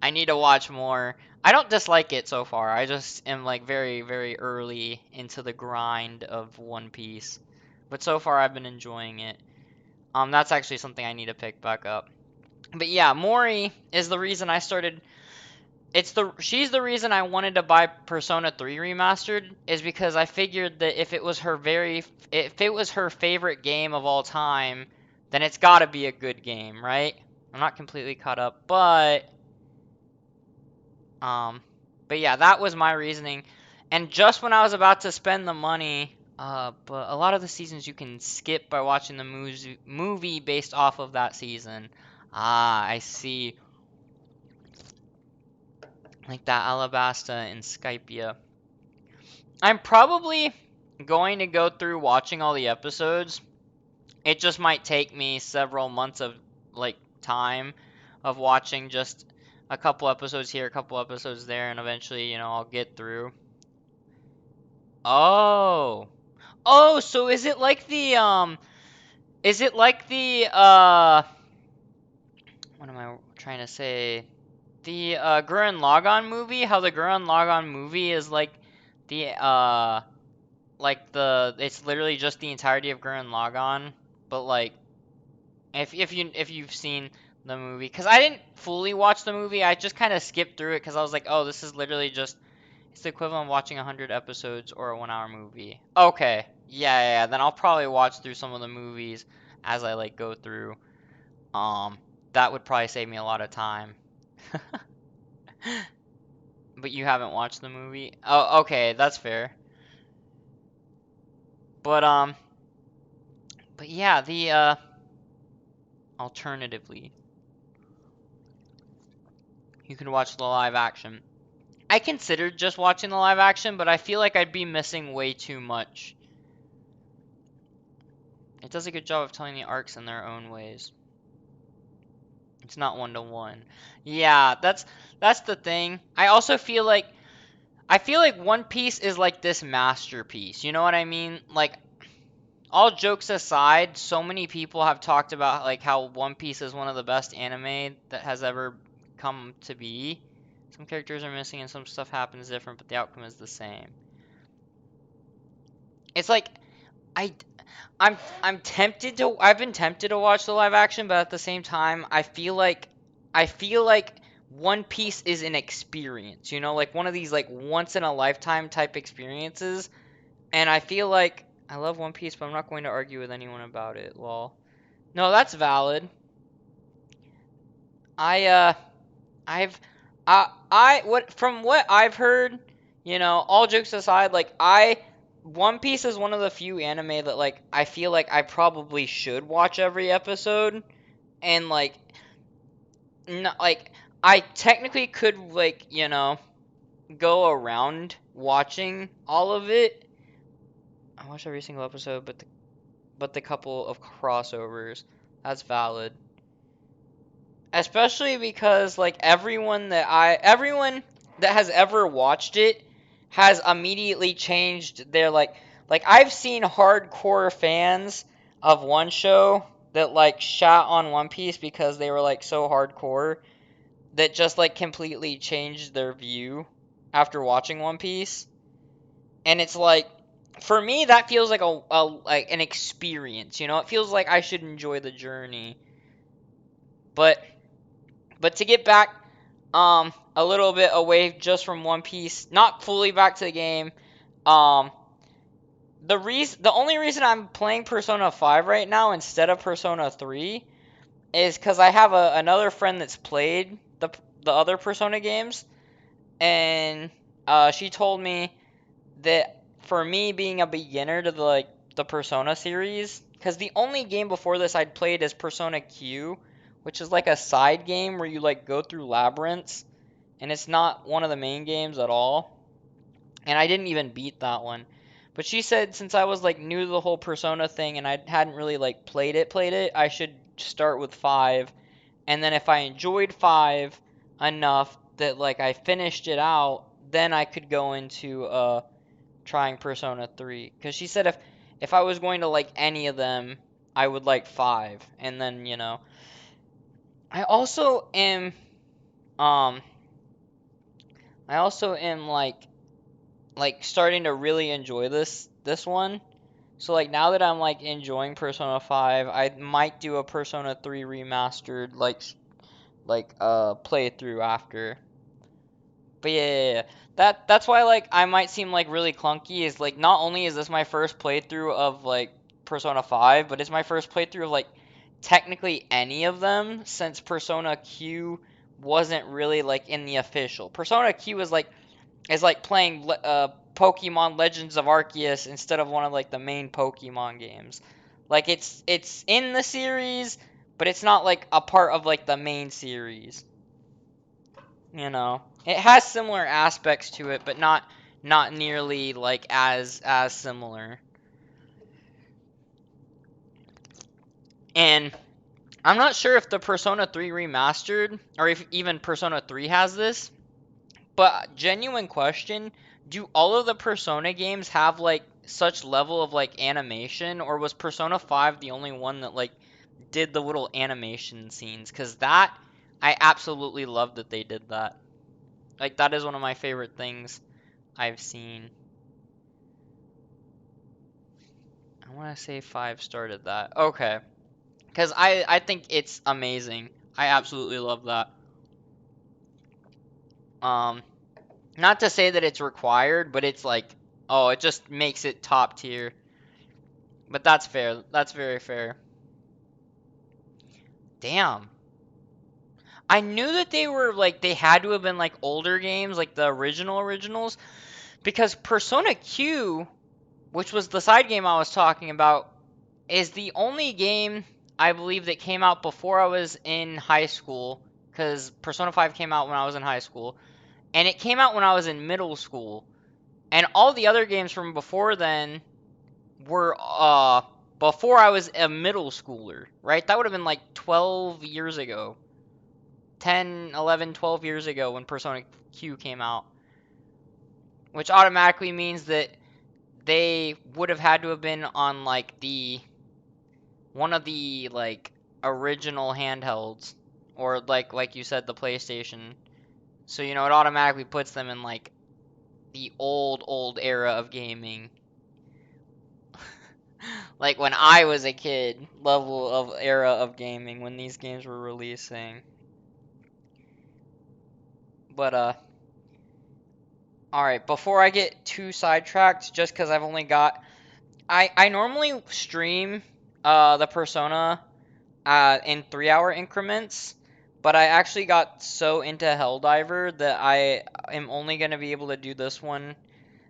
I need to watch more. I don't dislike it so far. I just am like very very early into the grind of One Piece. But so far I've been enjoying it. That's actually something I need to pick back up. But yeah, Mori is the reason I started she's the reason I wanted to buy Persona 3 Remastered is because I figured that if it was her favorite game of all time, then it's got to be a good game, right? I'm not completely caught up, um but yeah, that was my reasoning. And just when I was about to spend the money, but a lot of the seasons you can skip by watching the movie based off of that season. Ah, I see. Like that Alabasta and Skypia. I'm probably going to go through watching all the episodes. It just might take me several months of like time of watching just a couple episodes here, a couple episodes there, and eventually, I'll get through. Oh. Oh, so is it like the what am I trying to say? The Gurren Lagann movie? How the Gurren Lagann movie is the it's literally just the entirety of Gurren Lagann, but like if you've seen the movie, because I didn't fully watch the movie, I just kind of skipped through it because I was like, oh, this is literally just it's the equivalent of watching 100 episodes or a 1 hour movie. Okay, yeah, then I'll probably watch through some of the movies as I like go through. Um, that would probably save me a lot of time. But you haven't watched the movie? Oh, okay, that's fair. But but yeah, the alternatively, you can watch the live action. I considered just watching the live action, but I feel like I'd be missing way too much. It does a good job of telling the arcs in their own ways. It's not one to one. Yeah, that's the thing. I feel like One Piece is like this masterpiece. You know what I mean? Like all jokes aside, so many people have talked about like how One Piece is one of the best anime that has ever come to be. Some characters are missing and some stuff happens different, but the outcome is the same. It's like I I'm tempted to I've been tempted to watch the live action, but at the same time, I feel like One Piece is an experience, like one of these like once in a lifetime type experiences, and I feel like I love One Piece, but I'm not going to argue with anyone about it. Well, no, that's valid. I I've I what from what I've heard, all jokes aside, like One Piece is one of the few anime that like I feel like I probably should watch every episode, and like not like I technically could like, go around watching all of it. I watch every single episode, but the couple of crossovers. That's valid. Especially because like everyone that has ever watched it has immediately changed their like I've seen hardcore fans of one show that like shot on One Piece because they were like so hardcore that just like completely changed their view after watching One Piece. And it's like for me that feels like a like an experience, it feels like I should enjoy the journey. But to get back a little bit away just from One Piece, not fully back to the game. Um the only reason I'm playing Persona 5 right now instead of Persona 3 is cuz I have another friend that's played the other Persona games, and she told me that for me being a beginner to the Persona series, because the only game before this I'd played is Persona Q, which is like a side game where you like go through labyrinths, and it's not one of the main games at all. And I didn't even beat that one. But she said since I was like new to the whole Persona thing and I hadn't really like played it, I should start with 5. And then if I enjoyed 5 enough that like I finished it out, then I could go into trying Persona 3. Cuz she said if I was going to like any of them, I would like 5. And then, I also am um I also am like starting to really enjoy this one. So like now that I'm like enjoying Persona 5, I might do a Persona 3 remastered playthrough after. But yeah. That's why like I might seem like really clunky is like not only is this my first playthrough of like Persona 5, but it's my first playthrough of like technically any of them since Persona Q wasn't really like in the official. Persona Q is like playing Pokemon Legends of Arceus instead of one of like the main Pokemon games. Like it's in the series, but it's not like a part of like the main series. It has similar aspects to it, but not nearly like as similar. And I'm not sure if the Persona 3 remastered or if even Persona 3 has this, but genuine question, do all of the Persona games have like such level of like animation, or was Persona 5 the only one that like did the little animation scenes? 'Cause that I absolutely love that they did that. Like that is one of my favorite things I've seen. I want to say 5 started that. Okay. 'Cause I think it's amazing. I absolutely love that. Um Not to say that it's required, but it's like, oh, it just makes it top tier. But that's fair. That's very fair. Damn. I knew that they were like they had to have been like older games, like the originals, because Persona Q, which was the side game I was talking about, is the only game I believe that came out before I was in high school, because Persona 5 came out when I was in high school, and it came out when I was in middle school. And all the other games from before then were before I was a middle schooler, right? That would have been like 12 years ago. 10, 11, 12 years ago when Persona Q came out, which automatically means that they would have had to have been on like the one of the like original handhelds or like you said the PlayStation. So it automatically puts them in like the old era of gaming. Like when I was a kid, level of era of gaming when these games were releasing. But all right, before I get too sidetracked, just because I've only got, I normally stream the Persona in 3 hour increments, but I actually got so into Helldiver that I am only gonna be able to do this one.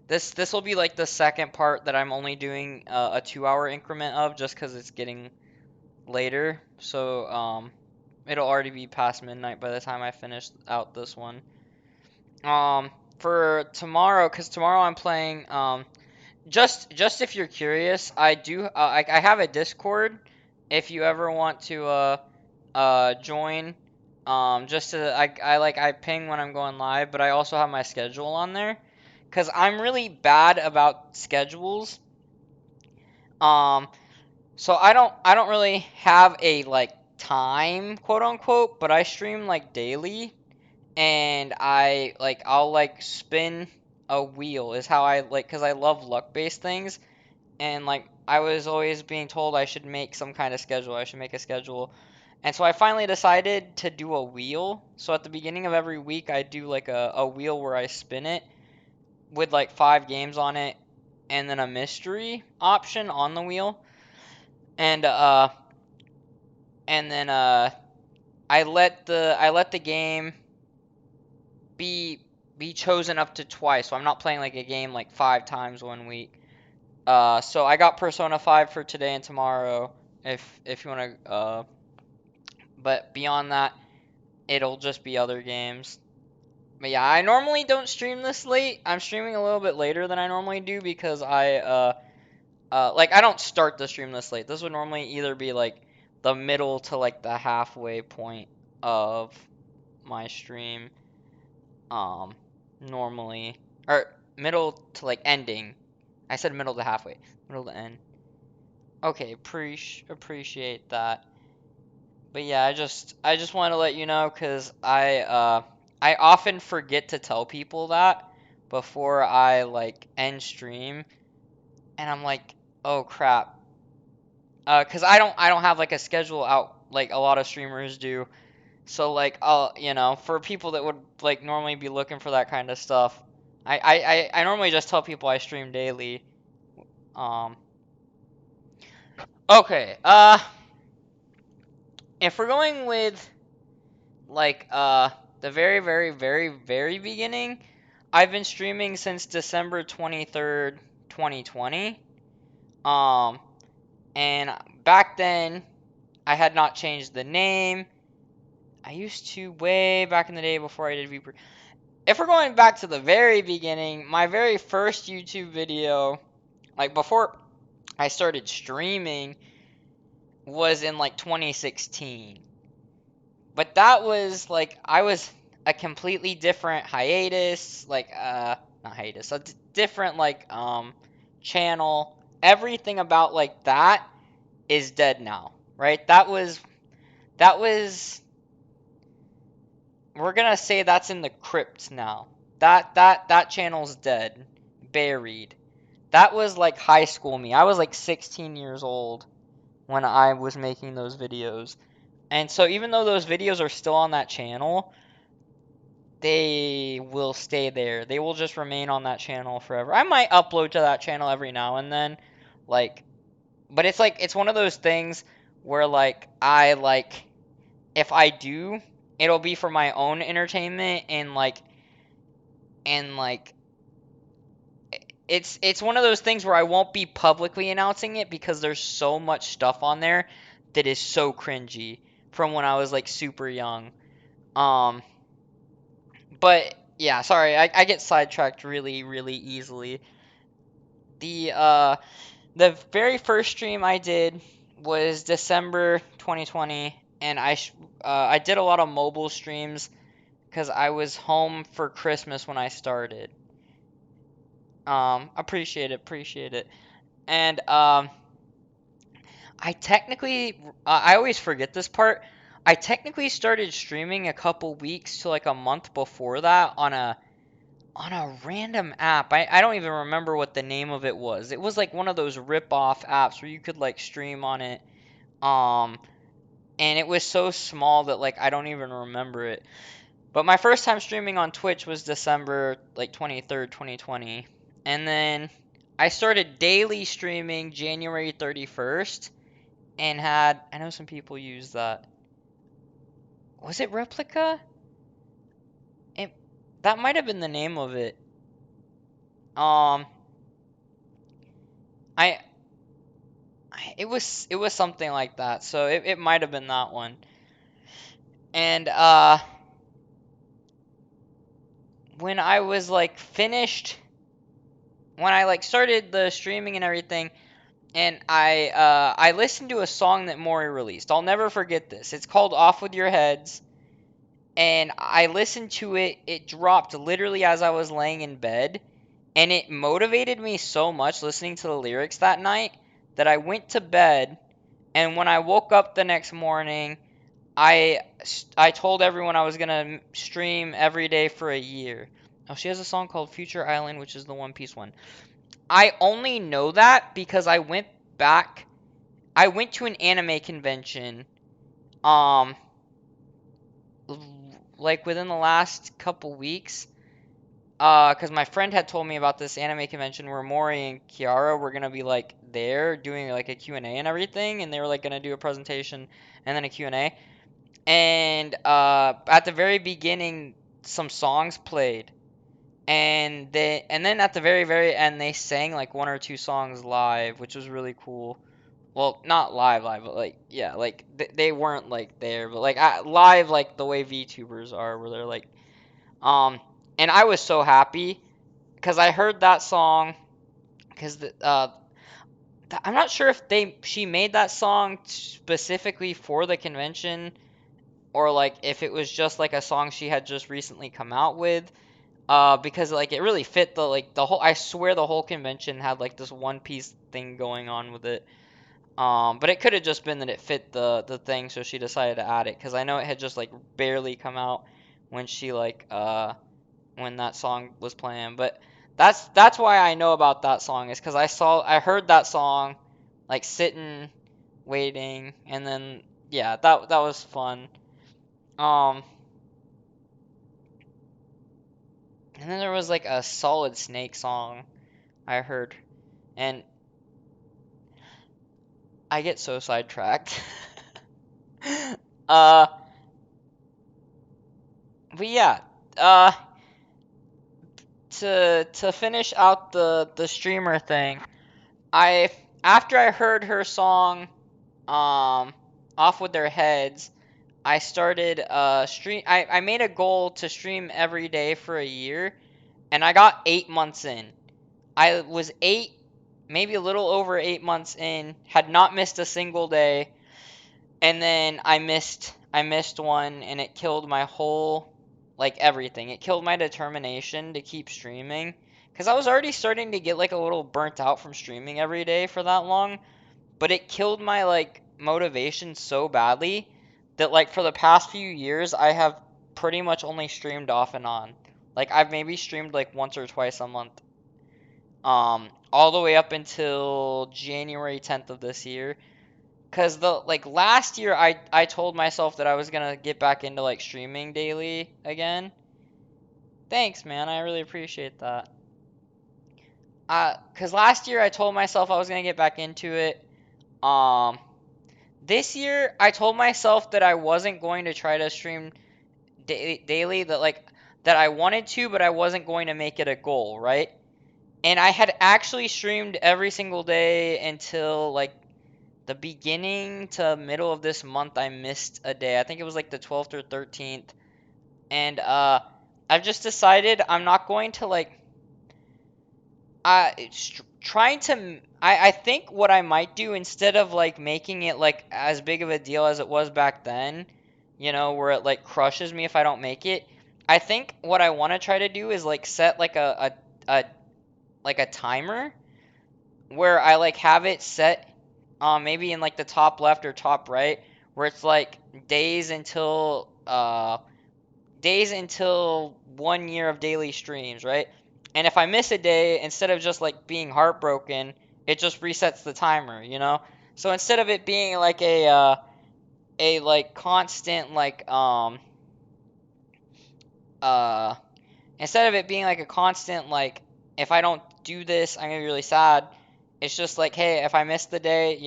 This will be like the second part that I'm only doing a 2 hour increment of, just because it's getting later. So it'll already be past midnight by the time I finish out this one. Um, for tomorrow, cause tomorrow I'm playing. Just if you're curious, I do. I have a Discord. If you ever want to join, just to I ping when I'm going live, but I also have my schedule on there, cause I'm really bad about schedules. Um, so I don't really have a like time, quote unquote, but I stream like daily and I'll like spin a wheel is how I like cuz I love luck-based things and like I was always being told I should make some kind of schedule. I should make a schedule. And so I finally decided to do a wheel. So at the beginning of every week I do like a wheel where I spin it with like 5 games on it and then a mystery option on the wheel. And and then I let the game be be chosen up to twice. So I'm not playing like a game like 5 times 1 week. So I got Persona 5 for today and tomorrow. If you want to, but beyond that, it'll just be other games. But yeah, I normally don't stream this late. I'm streaming a little bit later than I normally do because like I don't start the stream this late. This would normally either be like the middle to like the halfway point of my stream. Um, Normally, or middle to like ending. I said middle to halfway, middle to end. Okay, appreciate that. But yeah, I just want to let you know because I often forget to tell people that before I like end stream, and I'm like, oh crap, because I don't have like a schedule out like a lot of streamers do. So like for people that would like normally be looking for that kind of stuff, I normally just tell people I stream daily. Um, okay, if we're going with like the very very very very beginning, I've been streaming since December 23rd, 2020. Um, and back then I had not changed the name. I used to way back in the day before I did Viper. If we're going back to the very beginning, my very first YouTube video, like before I started streaming, was in like 2016. But that was like I was a completely different hiatus, like not hiatus, a different like channel. Everything about like that is dead now, right? That was we're gonna say that's in the crypt now. That channel's dead, buried. That was like high school me. I was like 16 years old when I was making those videos. And so even though those videos are still on that channel, they will stay there. They will just remain on that channel forever. I might upload to that channel every now and then, like, but it's like it's one of those things where like I like if I do, it'll be for my own entertainment and like it's one of those things where I won't be publicly announcing it because there's so much stuff on there that is so cringy from when I was like super young. Um, but yeah, sorry, I get sidetracked really really easily. The uh the very first stream I did was December 2020, and I did a lot of mobile streams because I was home for Christmas when I started. Appreciate it. And I always forget this part. I technically started streaming a couple weeks to like a month before that on a random app. I don't even remember what the name of it was. It was like one of those rip-off apps where you could like stream on it. Um, and it was so small that like I don't even remember it. But my first time streaming on Twitch was December like 23rd, 2020. And then I started daily streaming January 31st and I know some people use that. Was it Replica? It, that might have been the name of it. Um, I, it was something like that. So it might have been that one. And when I was like finished, when I like started the streaming and everything, and I listened to a song that Mori released. I'll never forget this. It's called "Off with Your Heads," and I listened to it. It dropped literally as I was laying in bed, and it motivated me so much listening to the lyrics that night that I went to bed. And when I woke up the next morning, I I told everyone I was gonna stream every day for a year. Oh, she has a song called "Future Island," which is the One Piece one. I only know that because back I went to an anime convention um like within the last couple weeks cuz my friend had told me about this anime convention where Mori and Kiara were going to be like there doing like a Q&A and everything, and they were like going to do a presentation and then a Q&A. And at the very beginning some songs played, and then at the very end they sang like one or two songs live, which was really cool. Well, not live, but like yeah, like they weren't like there, but like live like the way VTubers are, where they're like um, and I was so happy because I heard that song because I'm not sure if she made that song specifically for the convention or like if it was just like a song she had just recently come out with. Because like it really fit the whole. I swear the whole convention had like this One Piece thing going on with it. But it could have just been that it fit the thing, so she decided to add it. Cause I know it had just like barely come out when she like when that song was playing. But that's why I know about that song is cause I heard that song like sitting waiting, and then yeah, that was fun. Um, and then there was like a Solid Snake song I heard, and I get so sidetracked. uh, but yeah, uh, to finish out the streamer thing, I after I heard her song, um, off with their heads, I started stream. I made a goal to stream every day for a year, and I got 8 months in. I was maybe a little over 8 months in, had not missed a single day. And then I missed one and it killed my whole like everything. It killed my determination to keep streaming cuz I was already starting to get like a little burnt out from streaming every day for that long, but it killed my like motivation so badly that like for the past few years I have pretty much only streamed off and on. Like I've maybe streamed like once or twice a month. All the way up until January 10th of this year. Cause the like last year I told myself that I was gonna get back into like streaming daily again. Thanks, man. I really appreciate that. Cause last year I told myself I was gonna get back into it. Um, this year I told myself that I wasn't going to try to stream daily. That I wanted to, but I wasn't going to make it a goal, right? And I had actually streamed every single day until like the beginning to middle of this month. I missed a day. I think it was like the 12th or 13th. And I've just decided I'm not going to like trying to I think what I might do instead of like making it like as big of a deal as it was back then, where it like crushes me if I don't make it. I think what I want to try to do is like set like a like a timer where I like have it set maybe in like the top left or top right where it's like days until 1 year of daily streams, right? And if I miss a day, instead of just like being heartbroken, it just resets the timer. So instead of it being like a like constant like uh instead of it being like a constant like if I don't do this, I'm gonna be really sad. It's just like, hey, if I miss the day,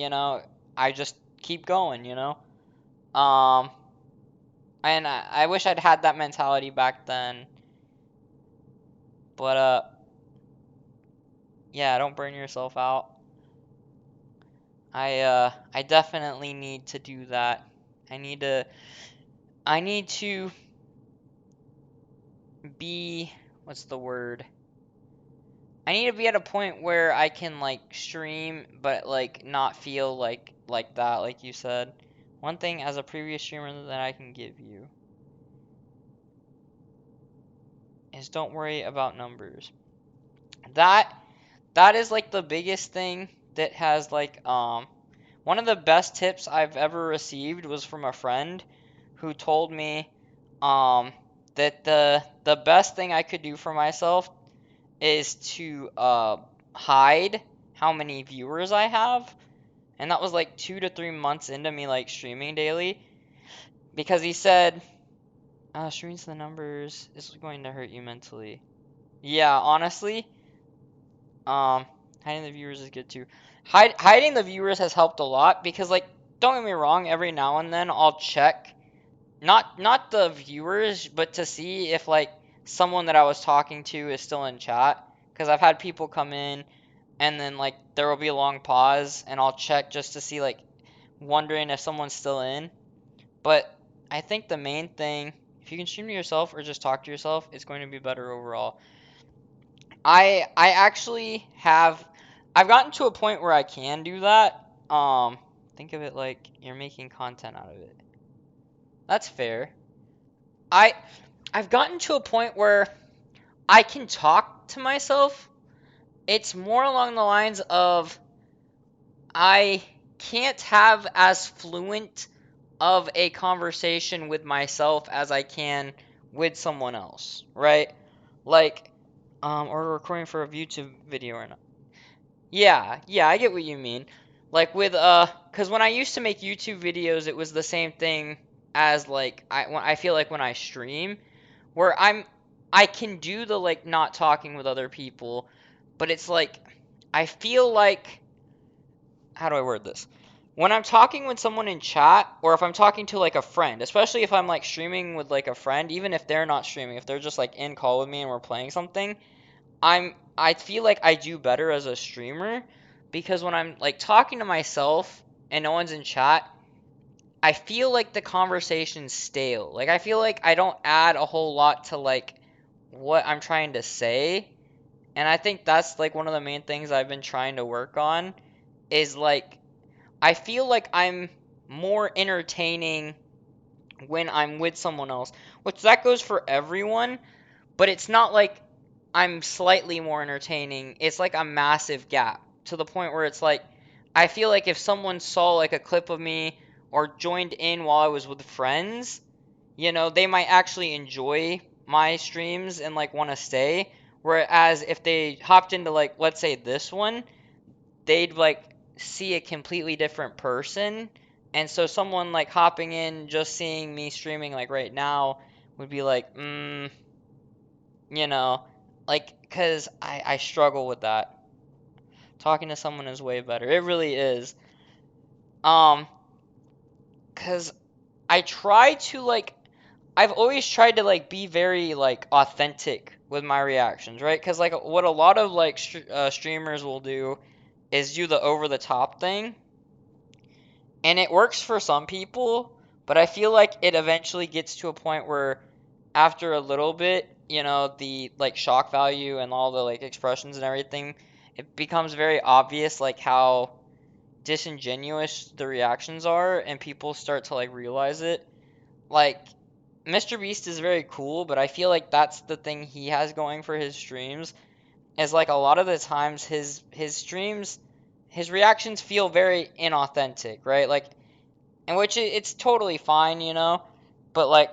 I just keep going. Um, and I wish I'd had that mentality back then. But yeah, don't burn yourself out. I definitely need to do that. I need to I need to be what's the word? I need to be at a point where I can like stream but like not feel like that, like you said. One thing as a previous streamer that I can give you is don't worry about numbers. That that is like the biggest thing that has like one of the best tips I've ever received was from a friend who told me um that the best thing I could do for myself is to hide how many viewers I have. And that was like 2 to 3 months into me like streaming daily because he said streaming to the numbers is going to hurt you mentally. Yeah, honestly, um, hiding the viewers is good too. Hiding the viewers has helped a lot because, like, don't get me wrong, every now and then I'll check, not the viewers, but to see if like someone that I was talking to is still in chat, because I've had people come in and then like there will be a long pause and I'll check just to see, like, wondering if someone's still in. But I think the main thing, if you can stream to yourself or just talk to yourself, it's going to be better overall. I actually I've gotten to a point where I can do that. Think of it like you're making content out of it. That's fair. I I've gotten to a point where I can talk to myself. It's more along the lines of I can't have as fluent of a conversation with myself as I can with someone else, right? Like, or recording for a YouTube video or not. Yeah, yeah, I get what you mean. Like with cause when I used to make YouTube videos, it was the same thing as like I feel like when I stream, where I can do the like not talking with other people, but it's like I feel like, how do I word this? When I'm talking with someone in chat, or if I'm talking to like a friend, especially if I'm like streaming with like a friend, even if they're not streaming, if they're just like in call with me and we're playing something, I feel like I do better as a streamer, because when I'm like talking to myself and no one's in chat, I feel like the conversation's stale. Like I feel like I don't add a whole lot to like what I'm trying to say. And I think that's like one of the main things I've been trying to work on is like I feel like I'm more entertaining when I'm with someone else, which that goes for everyone, but it's not like I'm slightly more entertaining. It's like a massive gap to the point where it's like I feel like if someone saw like a clip of me or joined in while I was with friends, they might actually enjoy my streams and like want to stay. Whereas if they hopped into like let's say this one, they'd like see a completely different person. And so someone like hopping in just seeing me streaming like right now would be like, you know, like, cause I struggle with that. Talking to someone is way better. It really is. Um, cause I try to like, I've always tried to like be very like authentic with my reactions, right? Cause like what a lot of like streamers will do is do the over the top thing, and it works for some people, but I feel like it eventually gets to a point where after a little bit, the like shock value and all the like expressions and everything, it becomes very obvious like how disingenuous the reactions are and people start to like realize it. Like Mr. Beast is very cool, but I feel like that's the thing he has going for his streams is like a lot of the times his streams, his reactions feel very inauthentic, right? Like, and which it's totally fine, but like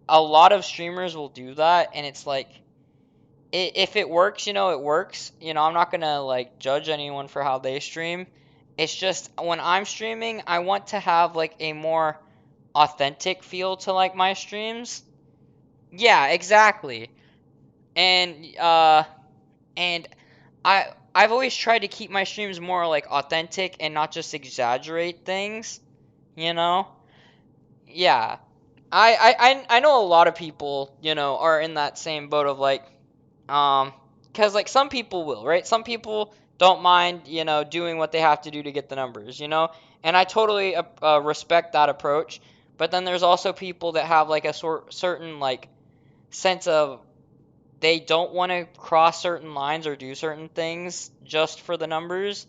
a lot of streamers will do that, and it's like if it works, it works. I'm not gonna like judge anyone for how they stream. It's just when I'm streaming, I want to have like a more authentic feel to like my streams. Yeah, exactly. And I've always tried to keep my streams more like authentic and not just exaggerate things, you know? Yeah. I know a lot of people, are in that same boat of like, cause like some people will, right? Some people don't mind, doing what they have to do to get the numbers, and I totally respect that approach. But then there's also people that have like a certain like sense of they don't want to cross certain lines or do certain things just for the numbers,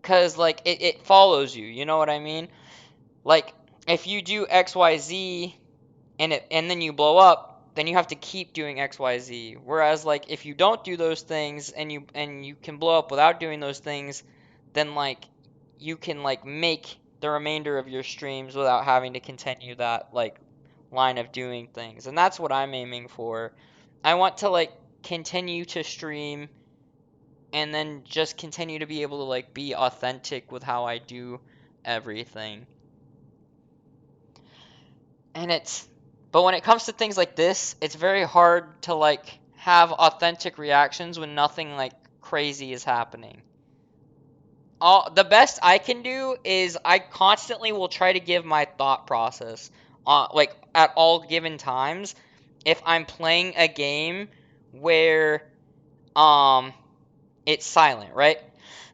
cause like it follows you, you know what I mean? Like if you do XYZ and then you blow up, then you have to keep doing XYZ. Whereas like if you don't do those things and you can blow up without doing those things, then like you can like make the remainder of your streams without having to continue that like line of doing things. And that's what I'm aiming for. I want to like continue to stream and then just continue to be able to like be authentic with how I do everything. And but when it comes to things like this, it's very hard to like have authentic reactions when nothing like crazy is happening. The best I can do is I constantly will try to give my thought process like at all given times, if I'm playing a game where um it's silent, right?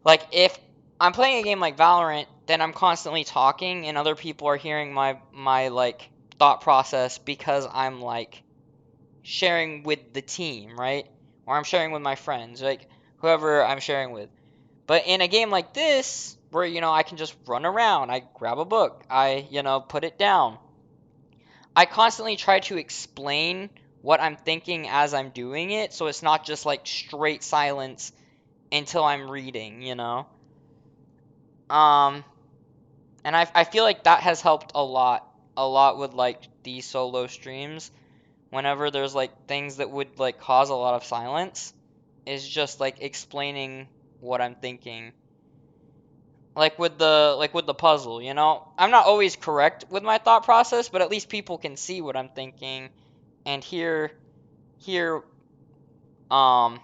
Like if I'm playing a game like Valorant, then I'm constantly talking and other people are hearing my like thought process because I'm like sharing with the team, right? Or I'm sharing with my friends, like whoever I'm sharing with. But in a game like this, where I can just run around, I grab a book, I put it down. I constantly try to explain what I'm thinking as I'm doing it, so it's not just like straight silence until I'm reading. Um, and I feel like that has helped a lot with like these solo streams. Whenever there's like things that would like cause a lot of silence, is just like explaining what I'm thinking. Like with the puzzle, I'm not always correct with my thought process, but at least people can see what I'm thinking and hear um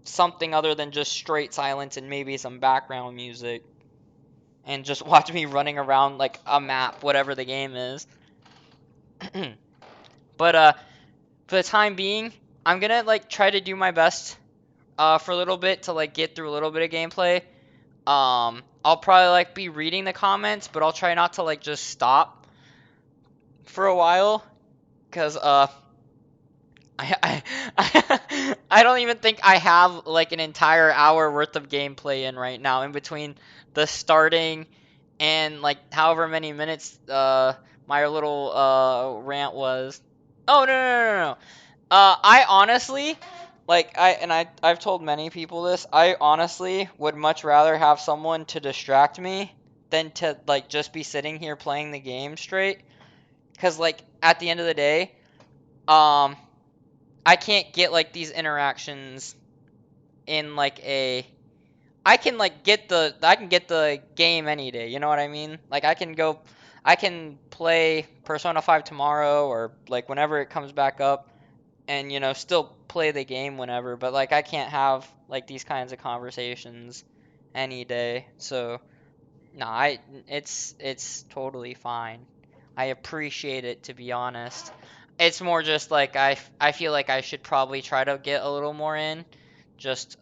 something other than just straight silence and maybe some background music and just watch me running around like a map, whatever the game is. But for the time being, I'm gonna like try to do my best for a little bit to like get through a little bit of gameplay. I'll probably like be reading the comments, but I'll try not to like just stop for a while, cause I don't even think I have like an entire hour worth of gameplay in right now in between the starting and like however many minutes my little rant was. Oh no no no no no. I honestly like I've told many people this. I honestly would much rather have someone to distract me than to like just be sitting here playing the game straight. Cause like at the end of the day, um, I can't get like these interactions in like a I can get the game any day, you know what I mean? Like I can play Persona 5 tomorrow or like whenever it comes back up and still play the game whenever, but like I can't have like these kinds of conversations any day. So, no, it's totally fine. I appreciate it, to be honest. It's more just like I feel like I should probably try to get a little more in just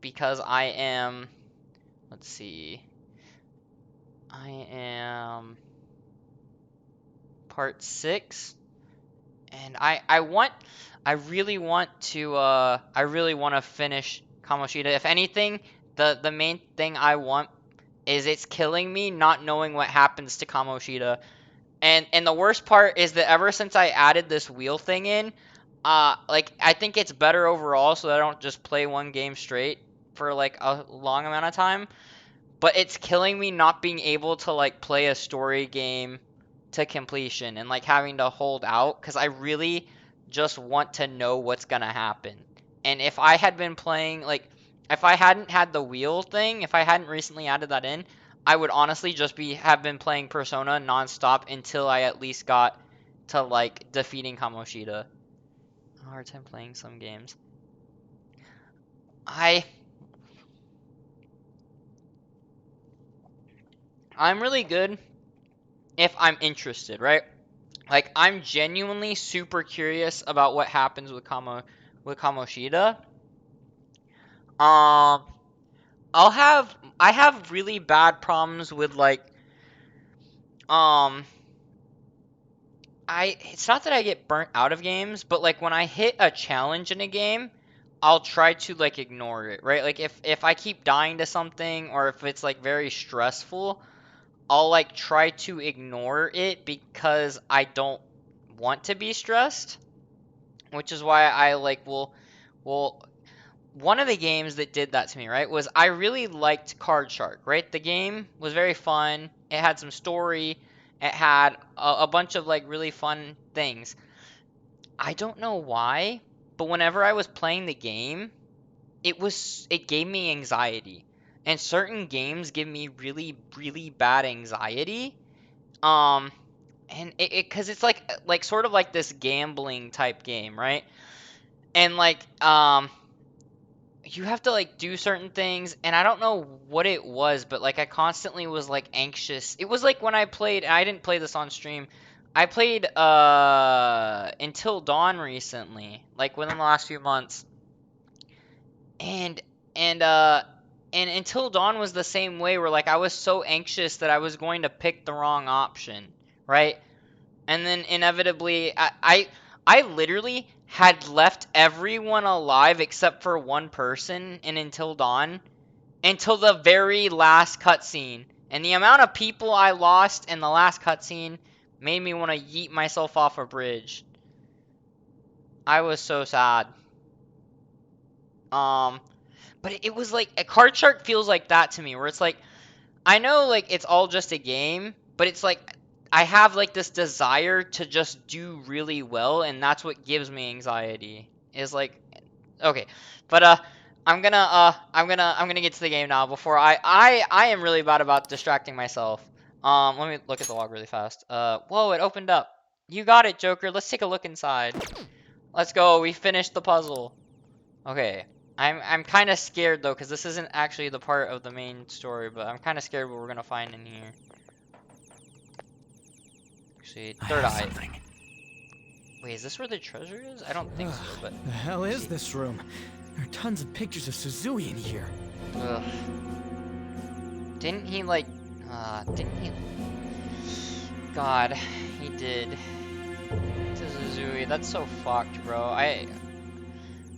because I am, let's see. I am part 6 and I really want to finish Kamoshida. If anything, the main thing I want is it's killing me not knowing what happens to Kamoshida. And the worst part is that ever since I added this wheel thing in, like I think it's better overall so that I don't just play one game straight for like a long amount of time. But it's killing me not being able to like play a story game to completion and like having to hold out because I really just want to know what's gonna happen. And if I had been playing like if I hadn't had the wheel thing, if I hadn't recently added that in, I would honestly just be have been playing Persona nonstop until I at least got to like defeating Kamoshida. A hard time playing some games. I I'm really good if I'm interested, right? Like I'm genuinely super curious about what happens with Kamoshida. Um, I have really bad problems with like um I it's not that I get burnt out of games, but like when I hit a challenge in a game, I'll try to like ignore it, right? Like if I keep dying to something or if it's like very stressful, I'll like try to ignore it because I don't want to be stressed, which is why I like will one of the games that did that to me, right, was I really liked Card Shark, right? The game was very fun. It had some story. It had a bunch of like really fun things. I don't know why, but whenever I was playing the game, it gave me anxiety. And certain games give me really really bad anxiety. Um and it cuz it's like sort of like this gambling type game, right? And like you have to like do certain things and I don't know what it was, but like I constantly was like anxious. It was like when I didn't play this on stream. I played Until Dawn recently, like within the last few months. And and uh and Until Dawn was the same way where like I was so anxious that I was going to pick the wrong option, right? And then inevitably I literally had left everyone alive except for one person in Until Dawn until the very last cutscene. And the amount of people I lost in the last cutscene made me want to yeet myself off a bridge. I was so sad. Um, but it was like a Card Shark feels like that to me, where it's like I know like it's all just a game, but it's like I have like this desire to just do really well, and that's what gives me anxiety. Is like okay, but I'm gonna get to the game now before I am really bad about distracting myself. Let me look at the log really fast. Whoa, it opened up. You got it, Joker. Let's take a look inside. Let's go. We finished the puzzle. Okay. I'm kind of scared though, because this isn't actually the part of the main story, but I'm kind of scared what we're gonna find in here. Actually, third eye. Something. Wait, is this where the treasure is? I don't think so, but The hell is this room? There are tons of pictures of Suzui in here. ugh. Didn't he like? Didn't he? God, he did. To Suzui, that's so fucked, bro. I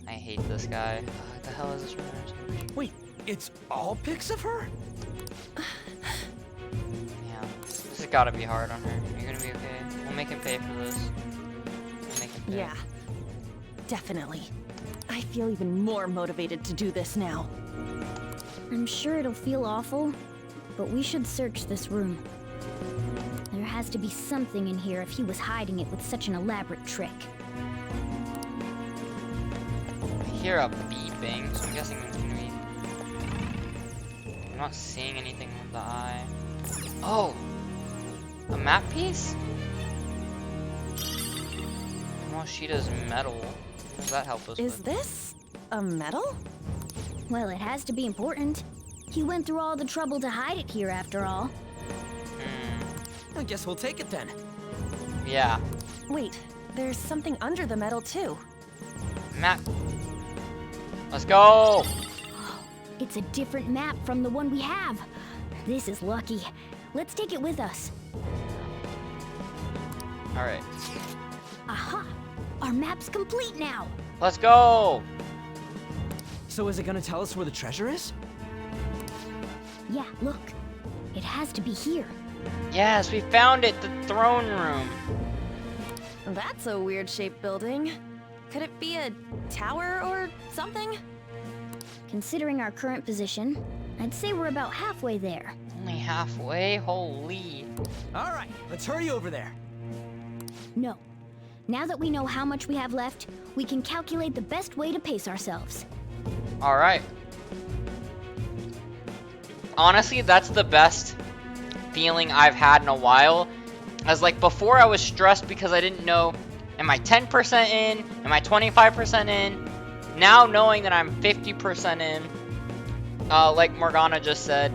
hate this guy. What the hell is this room? Wait, it's all pics of her? Yeah, this has gotta be hard on her. You're gonna be okay. We'll make him pay for this. We'll make him pay. Yeah, definitely. I feel even more motivated to do this now. I'm sure it'll feel awful, but we should search this room. There has to be something in here if he was hiding it with such an elaborate trick. I hear a beeping, so I'm guessing it's gonna be. I'm not seeing anything with the eye. Oh! A map piece? Kamoshida's medal. What does that help us Is with? this a medal? Well, it has to be important. He went through all the trouble to hide it here after all. I guess we'll take it then. Yeah. Wait, there's something under the medal too. Map. Let's go! It's a different map from the one we have. This is lucky. Let's take it with us. Alright. Aha! Our map's complete now! Let's go! So is it gonna tell us where the treasure is? Yeah, look. It has to be here. Yes, we found it! The throne room! That's a weird shaped building. Could it be a tower or something? Considering our current position, I'd say we're about halfway there. Only halfway? Holy. All right, let's hurry over there. No. Now that we know how much we have left, we can calculate the best way to pace ourselves. Alright. Honestly, that's the best feeling I've had in a while. As like before I was stressed because I didn't know, am I 10% in? Am I 25% in? Now knowing that I'm 50% in, like Morgana just said,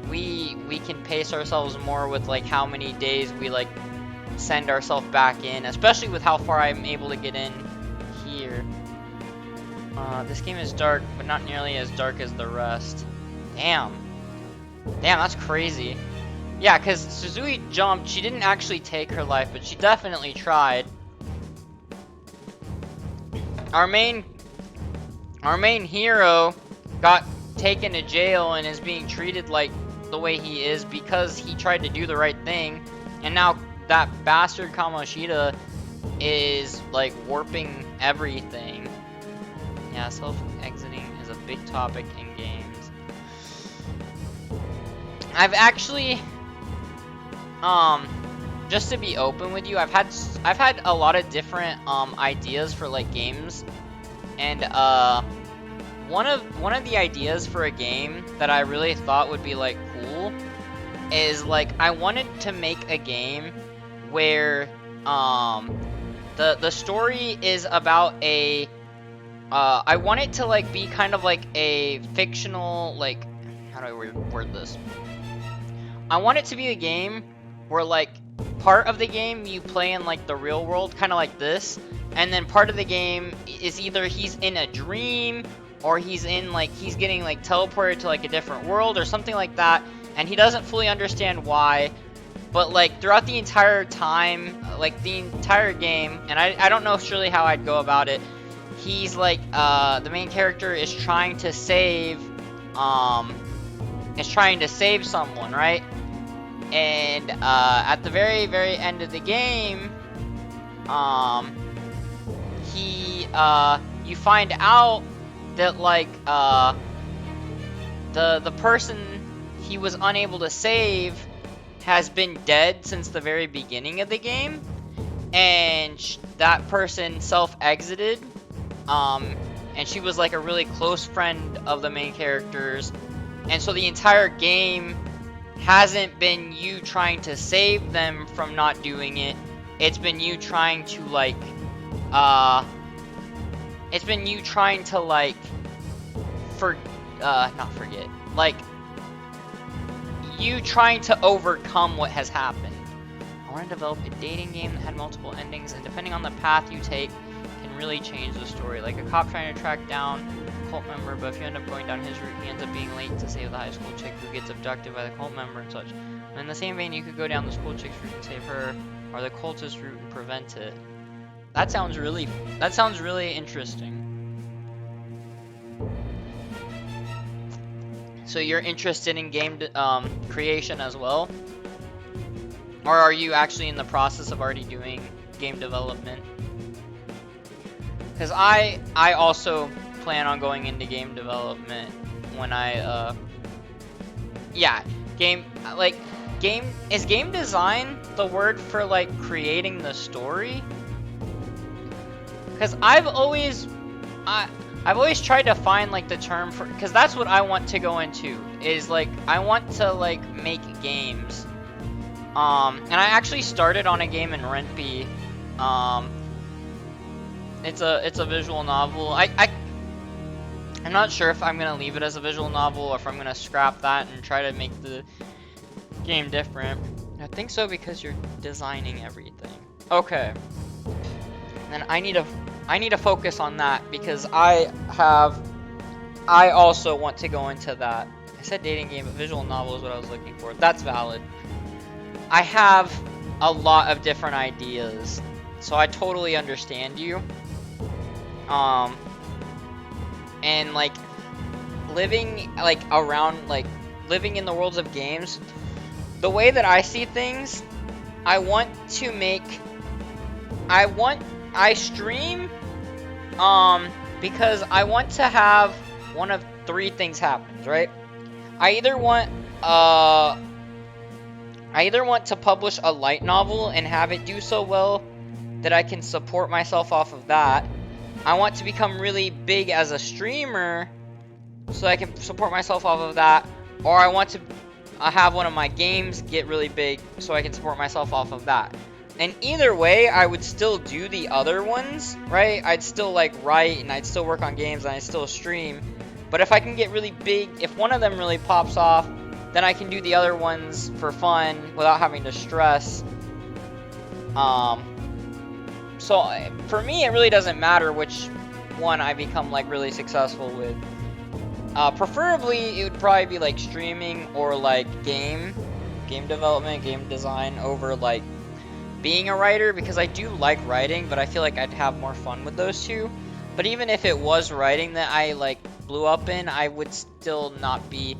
we can pace ourselves more with like how many days we like send ourselves back in, especially with how far I'm able to get in here. This game is dark, but not nearly as dark as the rest. Damn. Damn, that's crazy. Yeah, because Suzui jumped. She didn't actually take her life, but she definitely tried. Our main hero got taken to jail and is being treated like the way he is because he tried to do the right thing. And now that bastard Kamoshida is like warping everything. Yeah, self-exiting is a big topic in games. I've actually, just to be open with you, I've had a lot of different ideas for like games, and one of the ideas for a game that I really thought would be like cool is like I wanted to make a game where the story is about a I want it to like be kind of like a fictional, like, how do I word this? I want it to be a game where like part of the game you play in like the real world, kind of like this, and then part of the game is either he's in a dream or he's in like he's getting like teleported to like a different world or something like that, and he doesn't fully understand why. But like throughout the entire time, like the entire game, and I don't know surely how I'd go about it. He's like the main character is trying to save someone, right? And at the very end of the game, you find out that like the person he was unable to save has been dead since the very beginning of the game, and that person self-exited, and she was like a really close friend of the main characters, and so the entire game hasn't been you trying to save them from not doing it. It's been you trying to like not forget, like you trying to overcome what has happened. I want to develop a dating game that had multiple endings, and depending on the path you take can really change the story. Like a cop trying to track down a cult member, but if you end up going down his route, he ends up being late to save the high school chick who gets abducted by the cult member and such. And in the same vein, you could go down the school chick's route and save her, or the cultist route and prevent it. That sounds really interesting. So you're interested in game creation as well? Or are you actually in the process of already doing game development? Because I also plan on going into game development when I, is game design the word for, like, creating the story? Because I've always tried to find, like, the term for, because that's what I want to go into, is, like, I want to, like, make games. And I actually started on a game in Ren'Py. It's a visual novel. I'm not sure if I'm gonna leave it as a visual novel or if I'm gonna scrap that and try to make the game different. I think so because you're designing everything. Okay. Then I need to focus on that because I also want to go into that. I said dating game, but visual novel is what I was looking for. That's valid. I have a lot of different ideas, so I totally understand you. And like living like around like living in the worlds of games, the way that I see things, I stream because I want to have one of three things happen, right? I either want to publish a light novel and have it do so well that I can support myself off of that. I want to become really big as a streamer so I can support myself off of that. Or I want to have one of my games get really big so I can support myself off of that. And either way, I would still do the other ones, right? I'd still like write and I'd still work on games and I'd still stream. But if I can get really big, if one of them really pops off, then I can do the other ones for fun without having to stress. So for me, it really doesn't matter which one I become like really successful with. Preferably, it would probably be like streaming or like game development, game design over like being a writer, because I do like writing, but I feel like I'd have more fun with those two. But even if it was writing that I like blew up in, I would still not be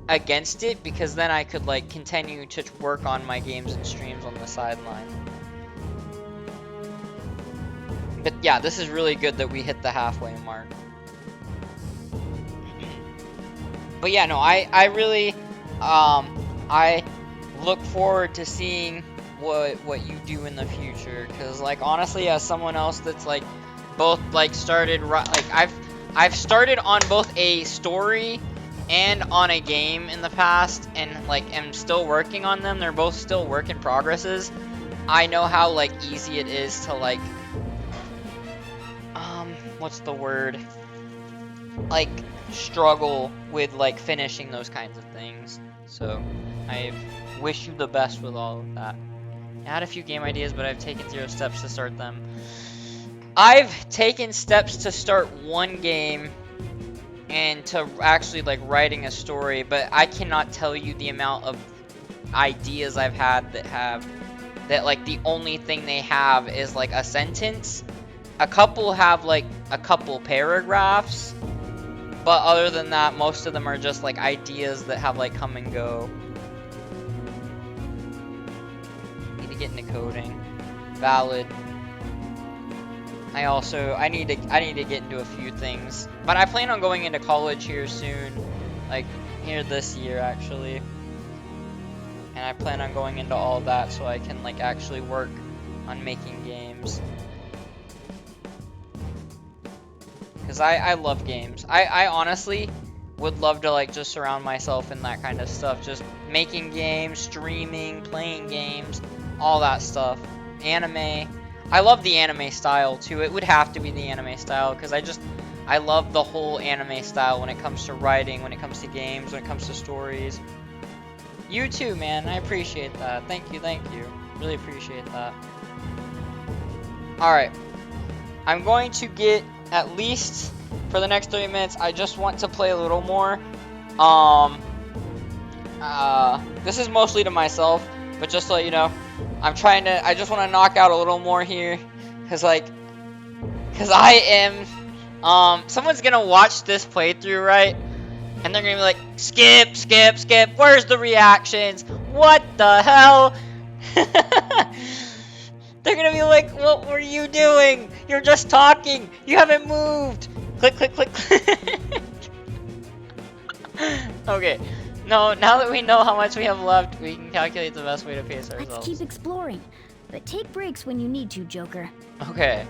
against it, because then I could like continue to work on my games and streams on the sideline. But yeah, this is really good that we hit the halfway mark. But yeah, no, I really I look forward to seeing what you do in the future, because like honestly, as someone else that's like both like started like I've started on both a story and on a game in the past, and like am still working on them. They're both still work in progresses. I know how like easy it is to like what's the word, like struggle with like finishing those kinds of things. So I wish you the best with all of that. I had a few game ideas, but I've taken 0 steps to start them. I've taken steps to start one game and to actually like writing a story, but I cannot tell you the amount of ideas I've had that like the only thing they have is like a sentence. A couple have like a couple paragraphs, but other than that, most of them are just like ideas that have like come and go. Need to get into coding. Valid. I need to get into a few things, but I plan on going into college here soon, like here this year actually, and I plan on going into all that so I can like actually work on making games, because I love games. I honestly would love to like just surround myself in that kind of stuff, just making games, streaming, playing games, all that stuff. Anime. I love the anime style too. It would have to be the anime style because I love the whole anime style when it comes to writing, when it comes to games, when it comes to stories. You too, man. I appreciate that. Thank you. Really appreciate that. Alright. I'm going to get, at least for the next 30 minutes, I just want to play a little more. This is mostly to myself, but just to let you know, I just want to knock out a little more here, cause I am, someone's gonna watch this playthrough, right? And they're gonna be like, skip, where's the reactions? What the hell? They're gonna be like, what were you doing? You're just talking, you haven't moved. Click. Okay. No, now that we know how much we have left, we can calculate the best way to pace ourselves. Let's keep exploring, but take breaks when you need to, Joker. Okay.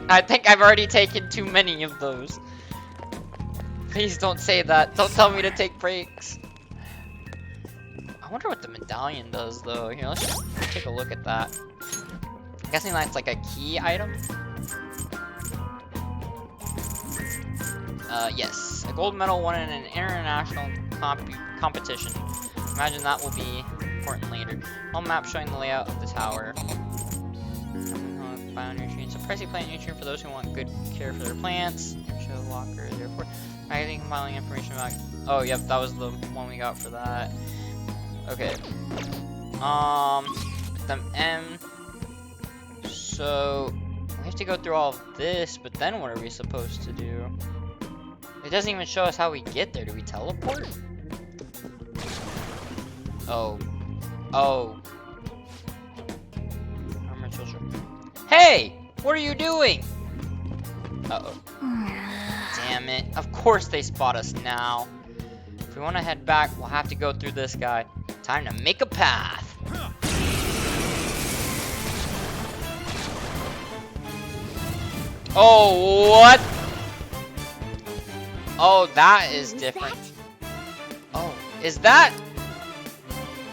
I think I've already taken too many of those. Please don't say that. Don't tell me to take breaks. I wonder what the medallion does, though. Here, let's just take a look at that. I'm guessing that's like a key item. Yes. A gold medal won in an international competition. Imagine that will be important later. On map showing the layout of the tower. Bionutrients. A pricey plant nutrient for those who want good care for their plants. Show locker, therefore. Magazine compiling information about. Oh, yep, that was the one we got for that. Okay. Them M. So we have to go through all of this, but then what are we supposed to do? It doesn't even show us how we get there. Do we teleport? Oh. Hey! What are you doing? Uh-oh. Damn it. Of course they spot us now. If we want to head back, we'll have to go through this guy. Time to make a path. Oh, what? Oh, that is different. Oh, is that?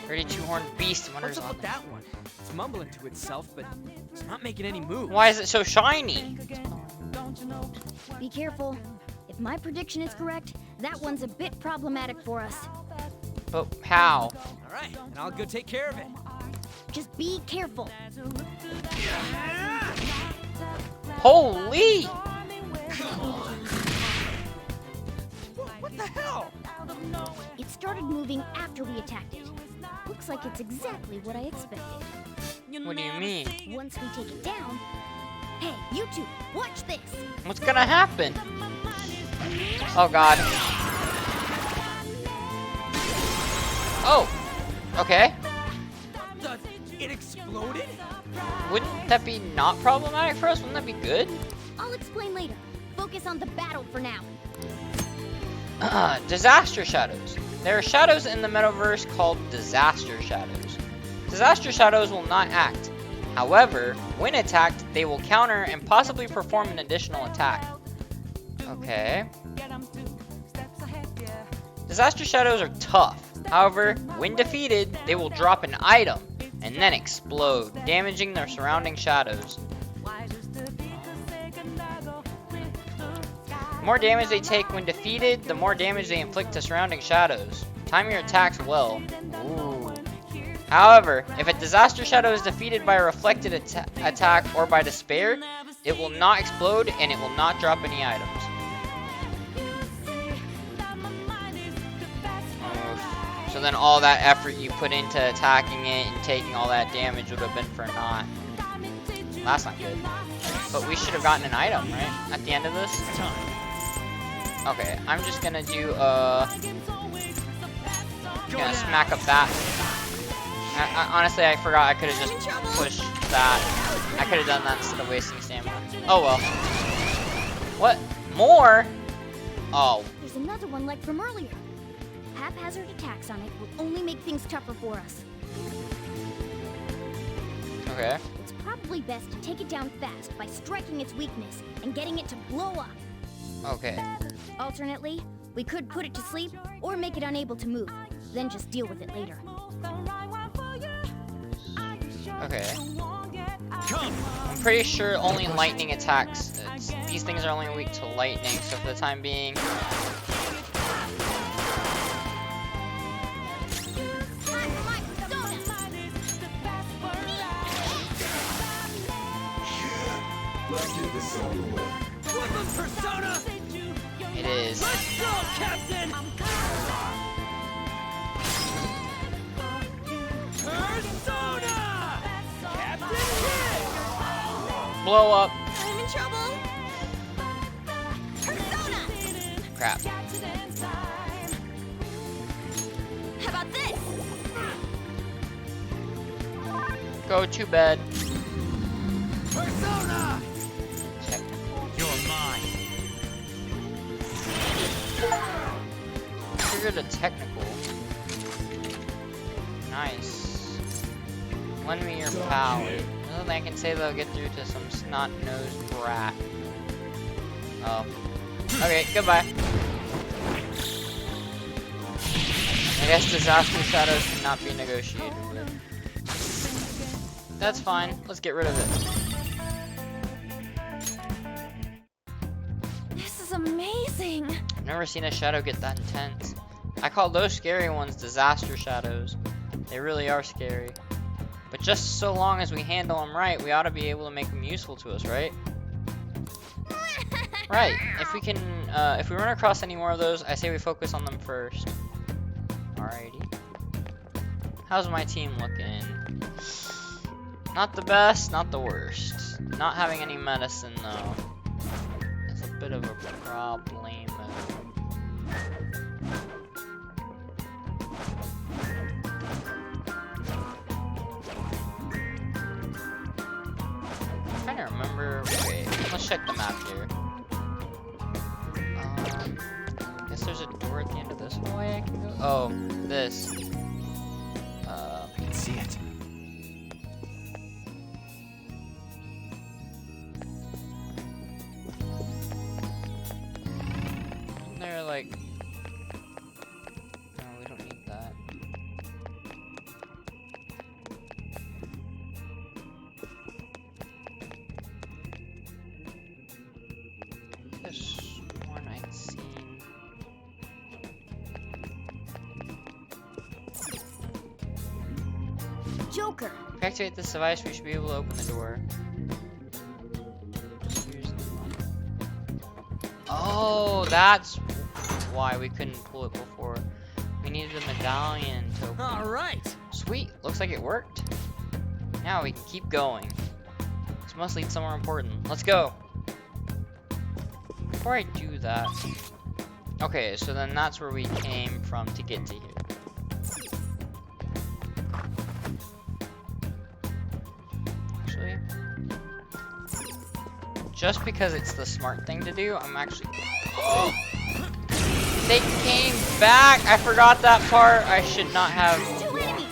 32-horned beast wonders What's up on with that one? It's mumbling to itself, but it's not making any moves. Why is it so shiny? Be careful. If my prediction is correct, that one's a bit problematic for us. But how? All right, and I'll go take care of it. Just be careful. Holy! What the hell? It started moving after we attacked it. Looks like it's exactly what I expected. What do you mean? Once we take it down... Hey, you two, watch this! What's gonna happen? Oh god. Oh! Okay. It exploded? Wouldn't that be not problematic for us? Wouldn't that be good? I'll explain later. Focus on the battle for now. Disaster shadows. There are shadows in the metaverse called disaster shadows. Disaster shadows will not act. However, when attacked, they will counter and possibly perform an additional attack. Okay. Disaster shadows are tough. However, when defeated, they will drop an item and then explode, damaging their surrounding shadows. The more damage they take when defeated, the more damage they inflict to surrounding shadows. Time your attacks well. Ooh. However, if a disaster shadow is defeated by a reflected attack or by despair, it will not explode and it will not drop any items. So then all that effort you put into attacking it and taking all that damage would have been for naught. That's not good. But we should have gotten an item, right? At the end of this? Okay, I'm just gonna do, gonna smack up that. Honestly, I forgot I could have just pushed that. I could have done that instead of wasting stamina. Oh well. What? More? Oh. There's another one like from earlier. Haphazard attacks on it will only make things tougher for us. Okay. It's probably best to take it down fast by striking its weakness and getting it to blow up. Okay. Alternately, we could put it to sleep or make it unable to move, then just deal with it later. Okay. I'm pretty sure only lightning attacks. These things are only weak to lightning, so for the time being. Persona! It is. Let's go, Captain! Persona! Captain Kidd! Blow up. I'm in trouble. Persona! Crap. How about this? Go to bed. Persona! You're mine. Triggered a technical. Nice. Lend me your power. Nothing I can say that'll get through to some snot-nosed brat. Oh. Okay, goodbye. I guess disaster shadows cannot be negotiated with. That's fine. Let's get rid of it. This is amazing. I've never seen a shadow get that intense. I call those scary ones disaster shadows. They really are scary. But just so long as we handle them right, we ought to be able to make them useful to us, right? Right. If we can, if we run across any more of those, I say we focus on them first. Alrighty. How's my team looking? Not the best, not the worst. Not having any medicine, though. That's a bit of a problem. I'm trying to remember. Wait, let's check the map here. I guess there's a door at the end of this hallway I can go. Oh, this. I can see it. Isn't there like? No, we don't need that. This one I'd seen. Joker! If we activate this device, we should be able to open the door. Just use the one. Oh, that's why we couldn't pull it before. We needed the medallion to open it. Alright! Sweet, looks like it worked. Now we can keep going. This must lead somewhere important. Let's go. Before I do that. Okay, so then that's where we came from to get to here. Actually, just because it's the smart thing to do, I'm actually. They came back! I forgot that part. I should not have. Two enemies!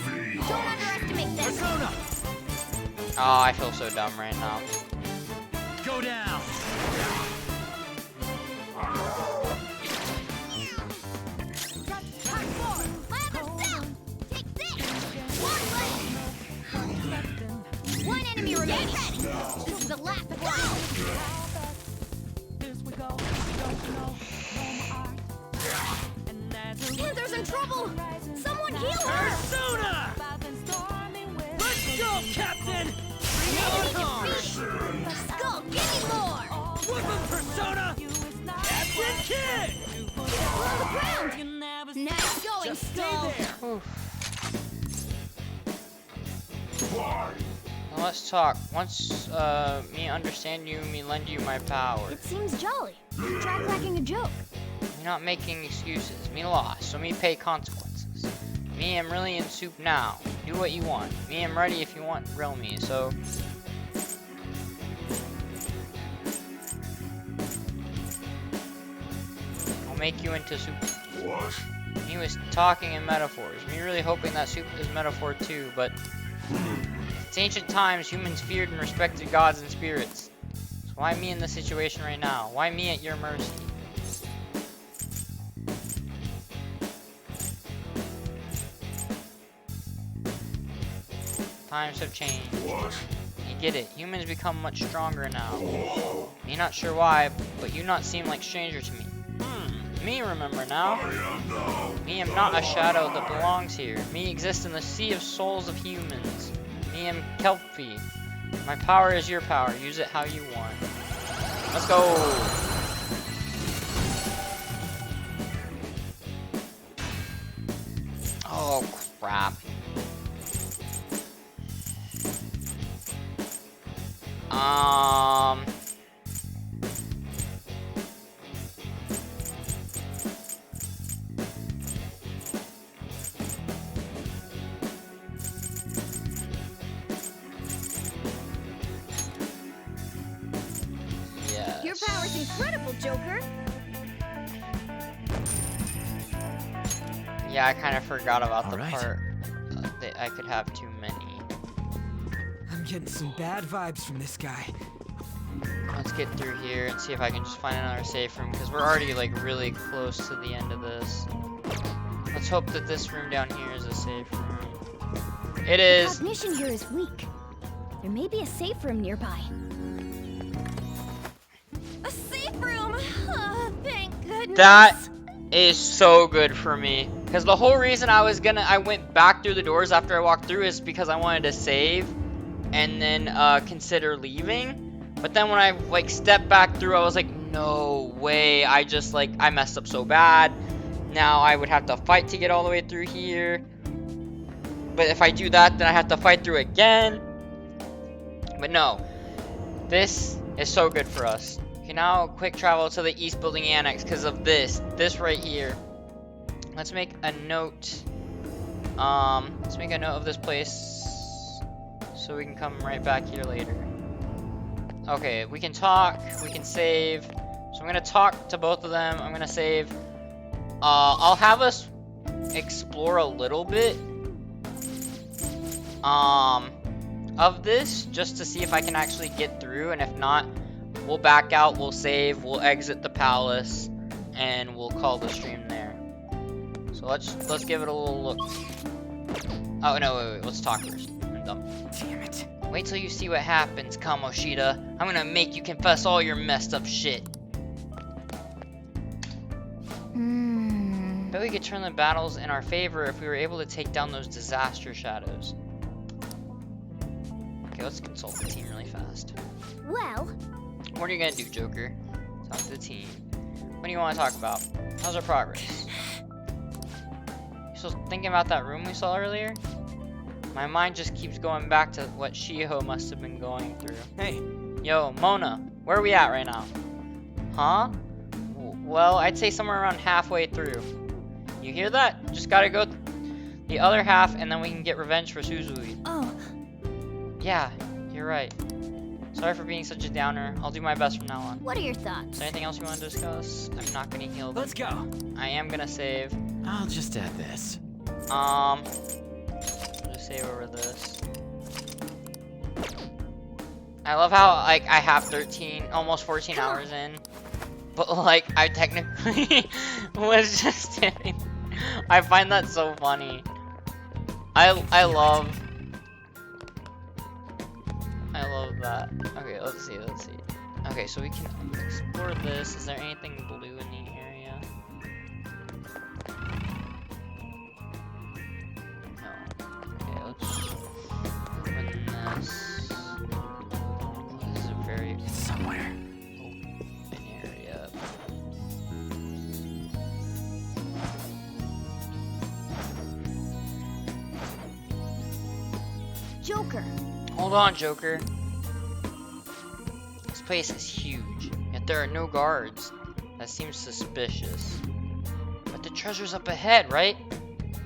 Don't underestimate them! Persona! Oh, I feel so dumb right now. Go down! Take this! One enemy remaining! This is the last round! Panther's in trouble! Someone heal her! Persona! Whew. Now let's talk. Once me understand you, me lend you my power. It seems jolly. Try cracking a joke. Me not making excuses. Me lost, so me pay consequences. Me am really in soup now. Do what you want. Me am ready if you want grill me, so... I'll make you into soup. What? He was talking in metaphors. Me really hoping that soup is metaphor too, but... It's ancient times, humans feared and respected gods and spirits. So why me in this situation right now? Why me at your mercy? Times have changed. What? You get it. Humans become much stronger now. Me not sure why, but you not seem like stranger to me. Me remember now. Me am not a shadow that belongs here. Me exist in the sea of souls of humans. Me am Kelpie. My power is your power. Use it how you want. Let's go. Oh crap. Yes. Your power's incredible, Joker. Yeah, I kind of forgot about the Alright. part that I could have too many. I'm getting some bad vibes from this guy. Let's get through here and see if I can just find another safe room, because we're already like really close to the end of this. Let's hope that this room down here is a safe room. It is. Cognition here is weak. There may be a safe room nearby. A safe room! Oh, thank goodness. That is so good for me, because the whole reason I went back through the doors after I walked through is because I wanted to save and then consider leaving. But then when I like stepped back through, I was like, no way, I messed up so bad. Now I would have to fight to get all the way through here. But if I do that, then I have to fight through again. But no, this is so good for us. Okay, now quick travel to the East Building Annex because of this right here. Let's make a note. Let's make a note of this place so we can come right back here later. Okay, we can talk, we can save. So I'm gonna talk to both of them. I'm gonna save. I'll have us explore a little bit of this just to see if I can actually get through, and if not, we'll back out, we'll save, we'll exit the palace, and we'll call the stream there. So let's give it a little look. Oh no, wait, let's talk first. I'm dumb. Damn it. Wait till you see what happens, Kamoshida. I'm gonna make you confess all your messed up shit. Bet we could turn the battles in our favor if we were able to take down those disaster shadows. Okay, let's consult the team really fast. Well, What are you gonna do, Joker? Talk to the team. What do you want to talk about? How's our progress? You still thinking about that room we saw earlier? My mind just keeps going back to what Shiho must have been going through. Hey, Yo, Mona, where are we at right now? Huh? Well, I'd say somewhere around halfway through. You hear that? Just gotta go the other half, and then we can get revenge for Suzui. oh, Yeah, you're right. Sorry for being such a downer. I'll do my best from now on. what are your Is thoughts? there anything else you want to discuss? I'm not gonna heal them. let's go. I am gonna save. I'll just add this. I'll just save over this. I love how like I have 13, almost 14 hours in, but like I technically was just hitting. I find that so funny. I love that. Okay, let's see. Okay, so we can explore this. Is there anything blue in the area? No. Okay, let's open this. This is a very It's somewhere. open area. Joker. Hold on, Joker. This place is huge, yet there are no guards. That seems suspicious. But the treasure's up ahead, right?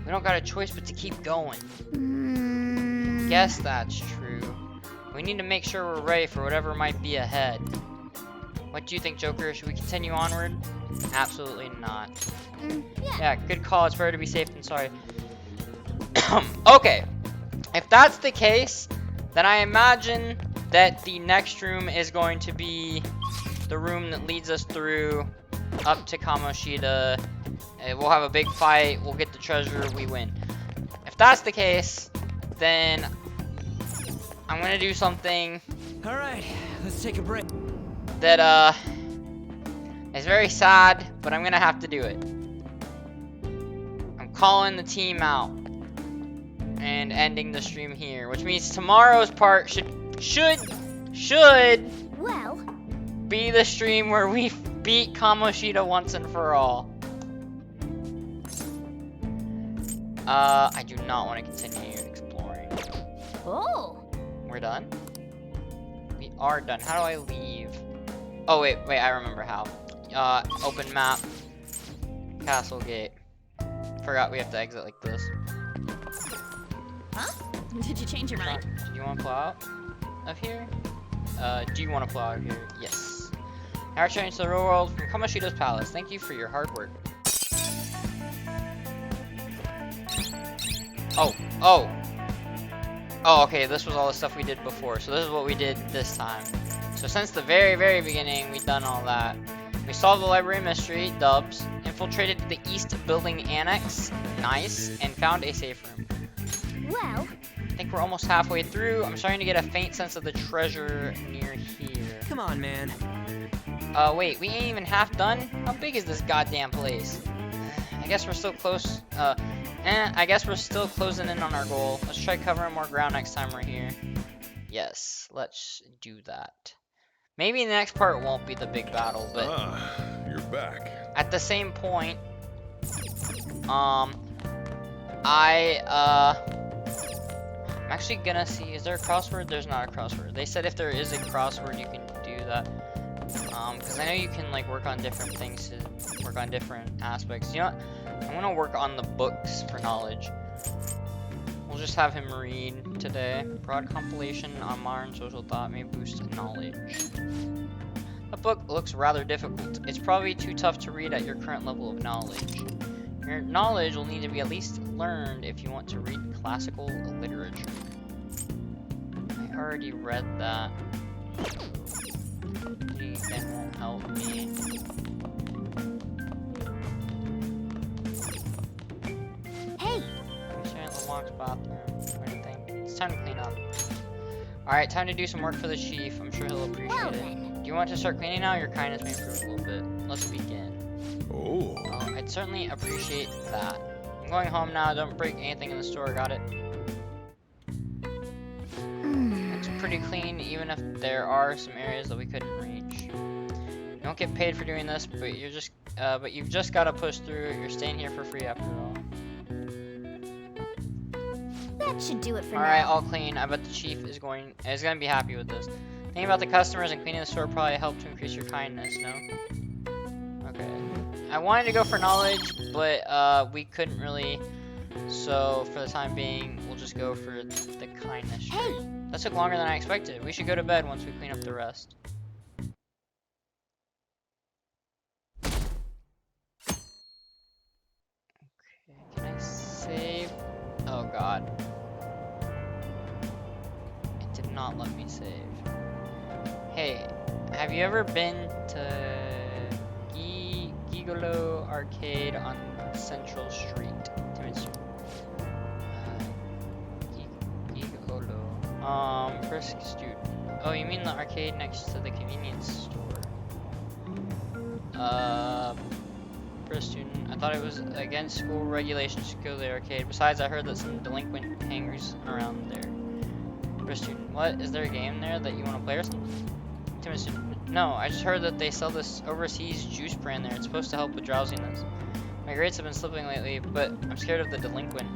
We don't got a choice but to keep going. Guess that's true. We need to make sure we're ready for whatever might be ahead. What do you think, Joker? Should we continue onward? Absolutely not. Yeah, good call. It's better to be safe than sorry. Okay. If that's the case, then I imagine that the next room is going to be the room that leads us through up to Kamoshida. We'll have a big fight. We'll get the treasure. We win. If that's the case, then I'm gonna do something Alright, let's take a break. that is very sad, but I'm gonna have to do it. I'm calling the team out and ending the stream here, which means tomorrow's part should Well, be the stream where we beat Kamoshida once and for all. I do not want to continue exploring. oh, We're done? We are done. How do I leave? Oh, wait, I remember how. Open map. Castle gate. Forgot we have to exit like this. Huh? Did you change your mind? Do you want to pull out of here? Do you want to pull out of here? Yes. Now returning to the real world from Kamoshida's palace. Thank you for your hard work. Oh, okay, this was all the stuff we did before. So this is what we did this time. So since the very, very beginning, we've done all that. We solved the library mystery, dubs, infiltrated the East Building Annex, nice, and found a safe room. well, I think we're almost halfway through. I'm starting to get a faint sense of the treasure near here. Come on, man. Wait, we ain't even half done? How big is this goddamn place? I guess we're still close, I guess we're still closing in on our goal. Let's try covering more ground next time we're here. Yes, let's do that. Maybe the next part won't be the big battle, but You're back. at the same point, I'm actually gonna see, is there a crossword? There's not a crossword. They said if there is a crossword, you can do that. Because I know you can like work on different things to work on different aspects. You know what? I'm gonna work on the books for knowledge. We'll just have him read today. Broad compilation on modern social thought may boost knowledge. The book looks rather difficult. It's probably too tough to read at your current level of knowledge. Your knowledge will need to be at least learned if you want to read classical literature. I already read that. That won't help me. hey, Sharing the locked bathroom. What do you think? It's time to clean up. Alright, time to do some work for the chief. I'm sure he'll appreciate well it. then. Do you want to start cleaning now? Your kindness may improve a little bit. Let's begin. Oh. I'd certainly appreciate that. I'm going home now. Don't break anything in the store. Got it? It's pretty clean, even if there are some areas that we couldn't reach. You don't get paid for doing this, but you've just got to push through. You're staying here for free after all. That should do it for Alright, now. all clean. I bet the chief is gonna be happy with this. Thinking about the customers and cleaning the store probably helped to increase your kindness, no? Okay. I wanted to go for knowledge, but we couldn't really. So for the time being, we'll just go for the kindness trait. Hey, That took longer than I expected. We should go to bed once we clean up the rest. Okay, can I save? Oh god. It did not let me save. Hey, have you ever been to Gigolo Arcade on Central Street? Gigolo. Frisk student. Oh, you mean the arcade next to the convenience store? Frisk student. I thought it was against school regulations to go to the arcade. Besides, I heard that some delinquent hangers around there. Frisk student. What? Is there a game there that you want to play or something? Timid student. No, I just heard that they sell this overseas juice brand there. It's supposed to help with drowsiness. My grades have been slipping lately, but I'm scared of the delinquent.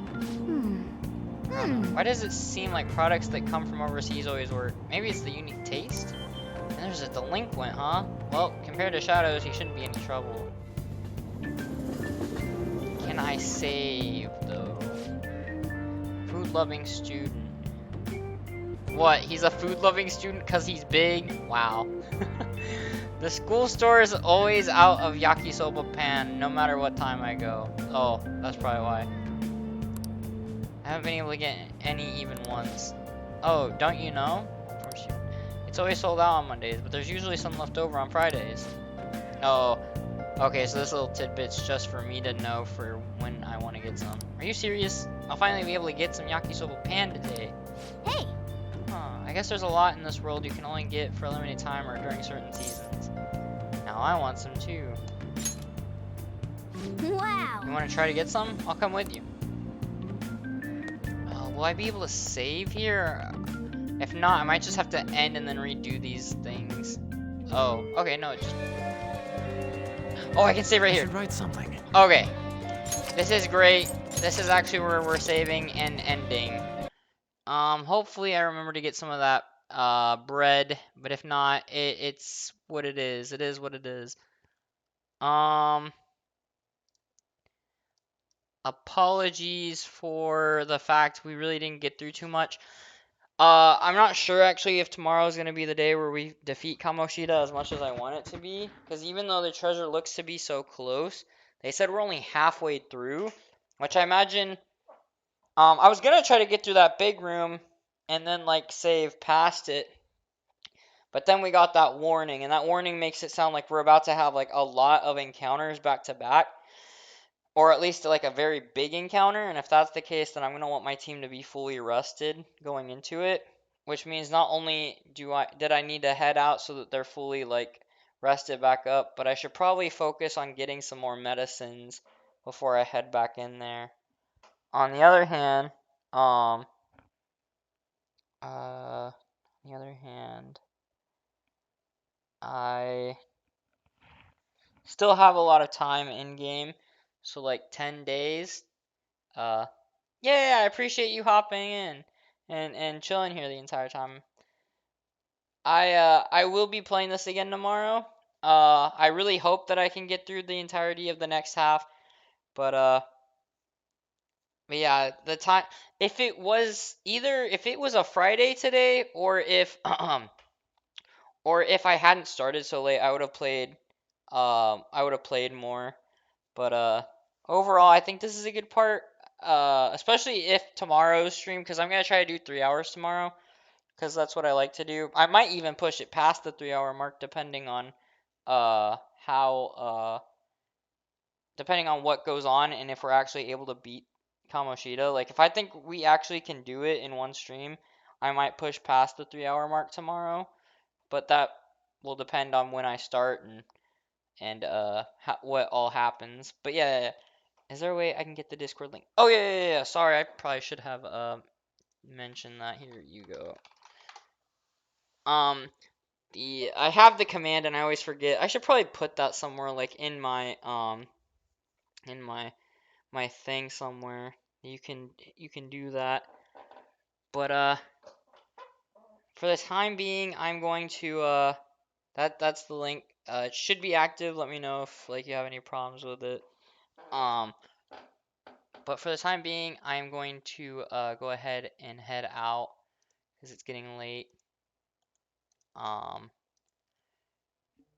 I don't know. Why does it seem like products that come from overseas always work? Maybe it's the unique taste? And there's a delinquent, huh? Well, compared to Shadows, he shouldn't be any trouble. Can I save, though? Food-loving student. What? He's a food-loving student because he's big? Wow. The school store is always out of yakisoba pan, no matter what time I go. Oh, that's probably why. I haven't been able to get any even ones. Oh, don't you know? It's always sold out on Mondays, but there's usually some left over on Fridays. Oh, okay, so this little tidbit's just for me to know for when I want to get some. Are you serious? I'll finally be able to get some yakisoba pan today. Hey! Huh, I guess there's a lot in this world you can only get for a limited time or during certain seasons. Now I want some too. Wow! You want to try to get some? I'll come with you. Will I be able to save here? If not, I might just have to end and then redo these things. Oh, okay, no, it just... Oh, I can save right here. I should write something. Okay. This is great. This is actually where we're saving and ending. Hopefully I remember to get some of that bread, but if not, it's what it is. It is what it is. Apologies for the fact we really didn't get through too much. I'm not sure actually if tomorrow is going to be the day where we defeat Kamoshida as much as I want it to be. Because even though the treasure looks to be so close, they said we're only halfway through. Which I imagine... I was going to try to get through that big room and then, like, save past it. But then we got that warning. And that warning makes it sound like we're about to have, like, a lot of encounters back to back. Or at least, like, a very big encounter. And if that's the case, then I'm going to want my team to be fully rested going into it. Which means not only did I need to head out so that they're fully, like, rested back up, but I should probably focus on getting some more medicines before I head back in there. On the other hand, I still have a lot of time in game, so like 10 days. Yeah, I appreciate you hopping in and chilling here the entire time. I will be playing this again tomorrow. I really hope that I can get through the entirety of the next half, but yeah, the time if it was a Friday today or if I hadn't started so late, I would have played more. But overall, I think this is a good part. Especially if tomorrow's stream, because I'm gonna try to do 3 hours tomorrow, because that's what I like to do. I might even push it past the 3 hour mark, depending on how depending on what goes on and if we're actually able to beat Kamoshida. Like if I think we actually can do it in one stream, I might push past the 3 hour mark tomorrow. But that will depend on when I start and what all happens. But yeah, is there a way I can get the Discord link? Oh yeah. Sorry, I probably should have mentioned that. Here you go. I have the command and I always forget. I should probably put that somewhere like in my in my thing somewhere. You can do that. But for the time being, I'm going to that's the link. It should be active. Let me know if like you have any problems with it. Um, but for the time being, I'm going to go ahead and head out because it's getting late.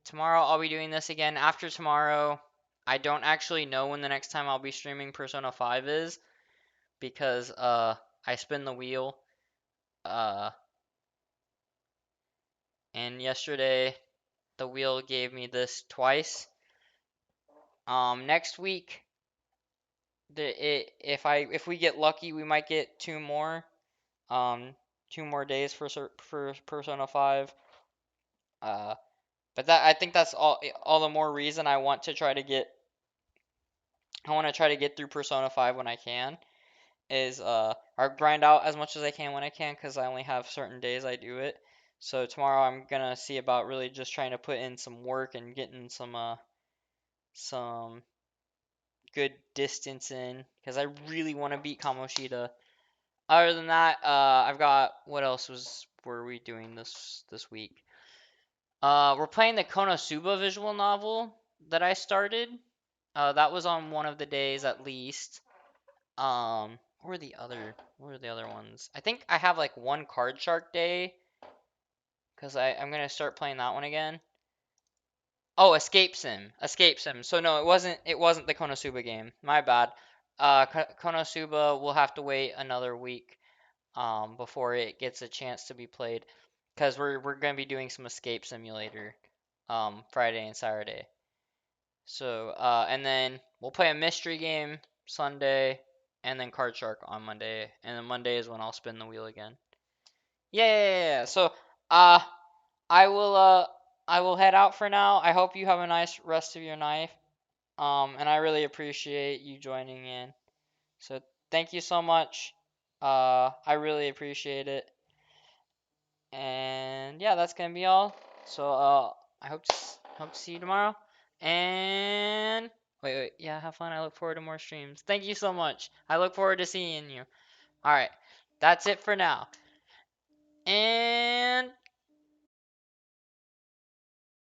Tomorrow I'll be doing this again. After tomorrow, I don't actually know when the next time I'll be streaming Persona 5 is because I spin the wheel. And yesterday the wheel gave me this twice. Next week, if we get lucky, we might get two more. 2 more days for Persona 5. But I think that's all the more reason I want to try to get through Persona 5 when I can. Is or grind out as much as I can when I can, because I only have certain days I do it. So tomorrow I'm gonna see about really just trying to put in some work and getting some good distance in, because I really want to beat Kamoshida. Other than that, I've got what else were we doing this week? We're playing the Konosuba visual novel that I started. That was on one of the days at least. What were the other ones? I think I have like one Card Shark day because I'm gonna start playing that one again. Oh, Escape Sim. Escape Sim. So no, it wasn't the Konosuba game. My bad. Konosuba will have to wait another week before it gets a chance to be played because we're going to be doing some Escape Simulator Friday and Saturday. So and then we'll play a mystery game Sunday and then Card Shark on Monday, and then Monday is when I'll spin the wheel again. Yeah, yeah, yeah, yeah. So uh I will uh I will head out for now. I hope you have a nice rest of your night. And I really appreciate you joining in. So thank you so much. I really appreciate it. And yeah, that's gonna be all. So I hope to see you tomorrow. And wait, yeah, have fun. I look forward to more streams. Thank you so much. I look forward to seeing you. All right, that's it for now. And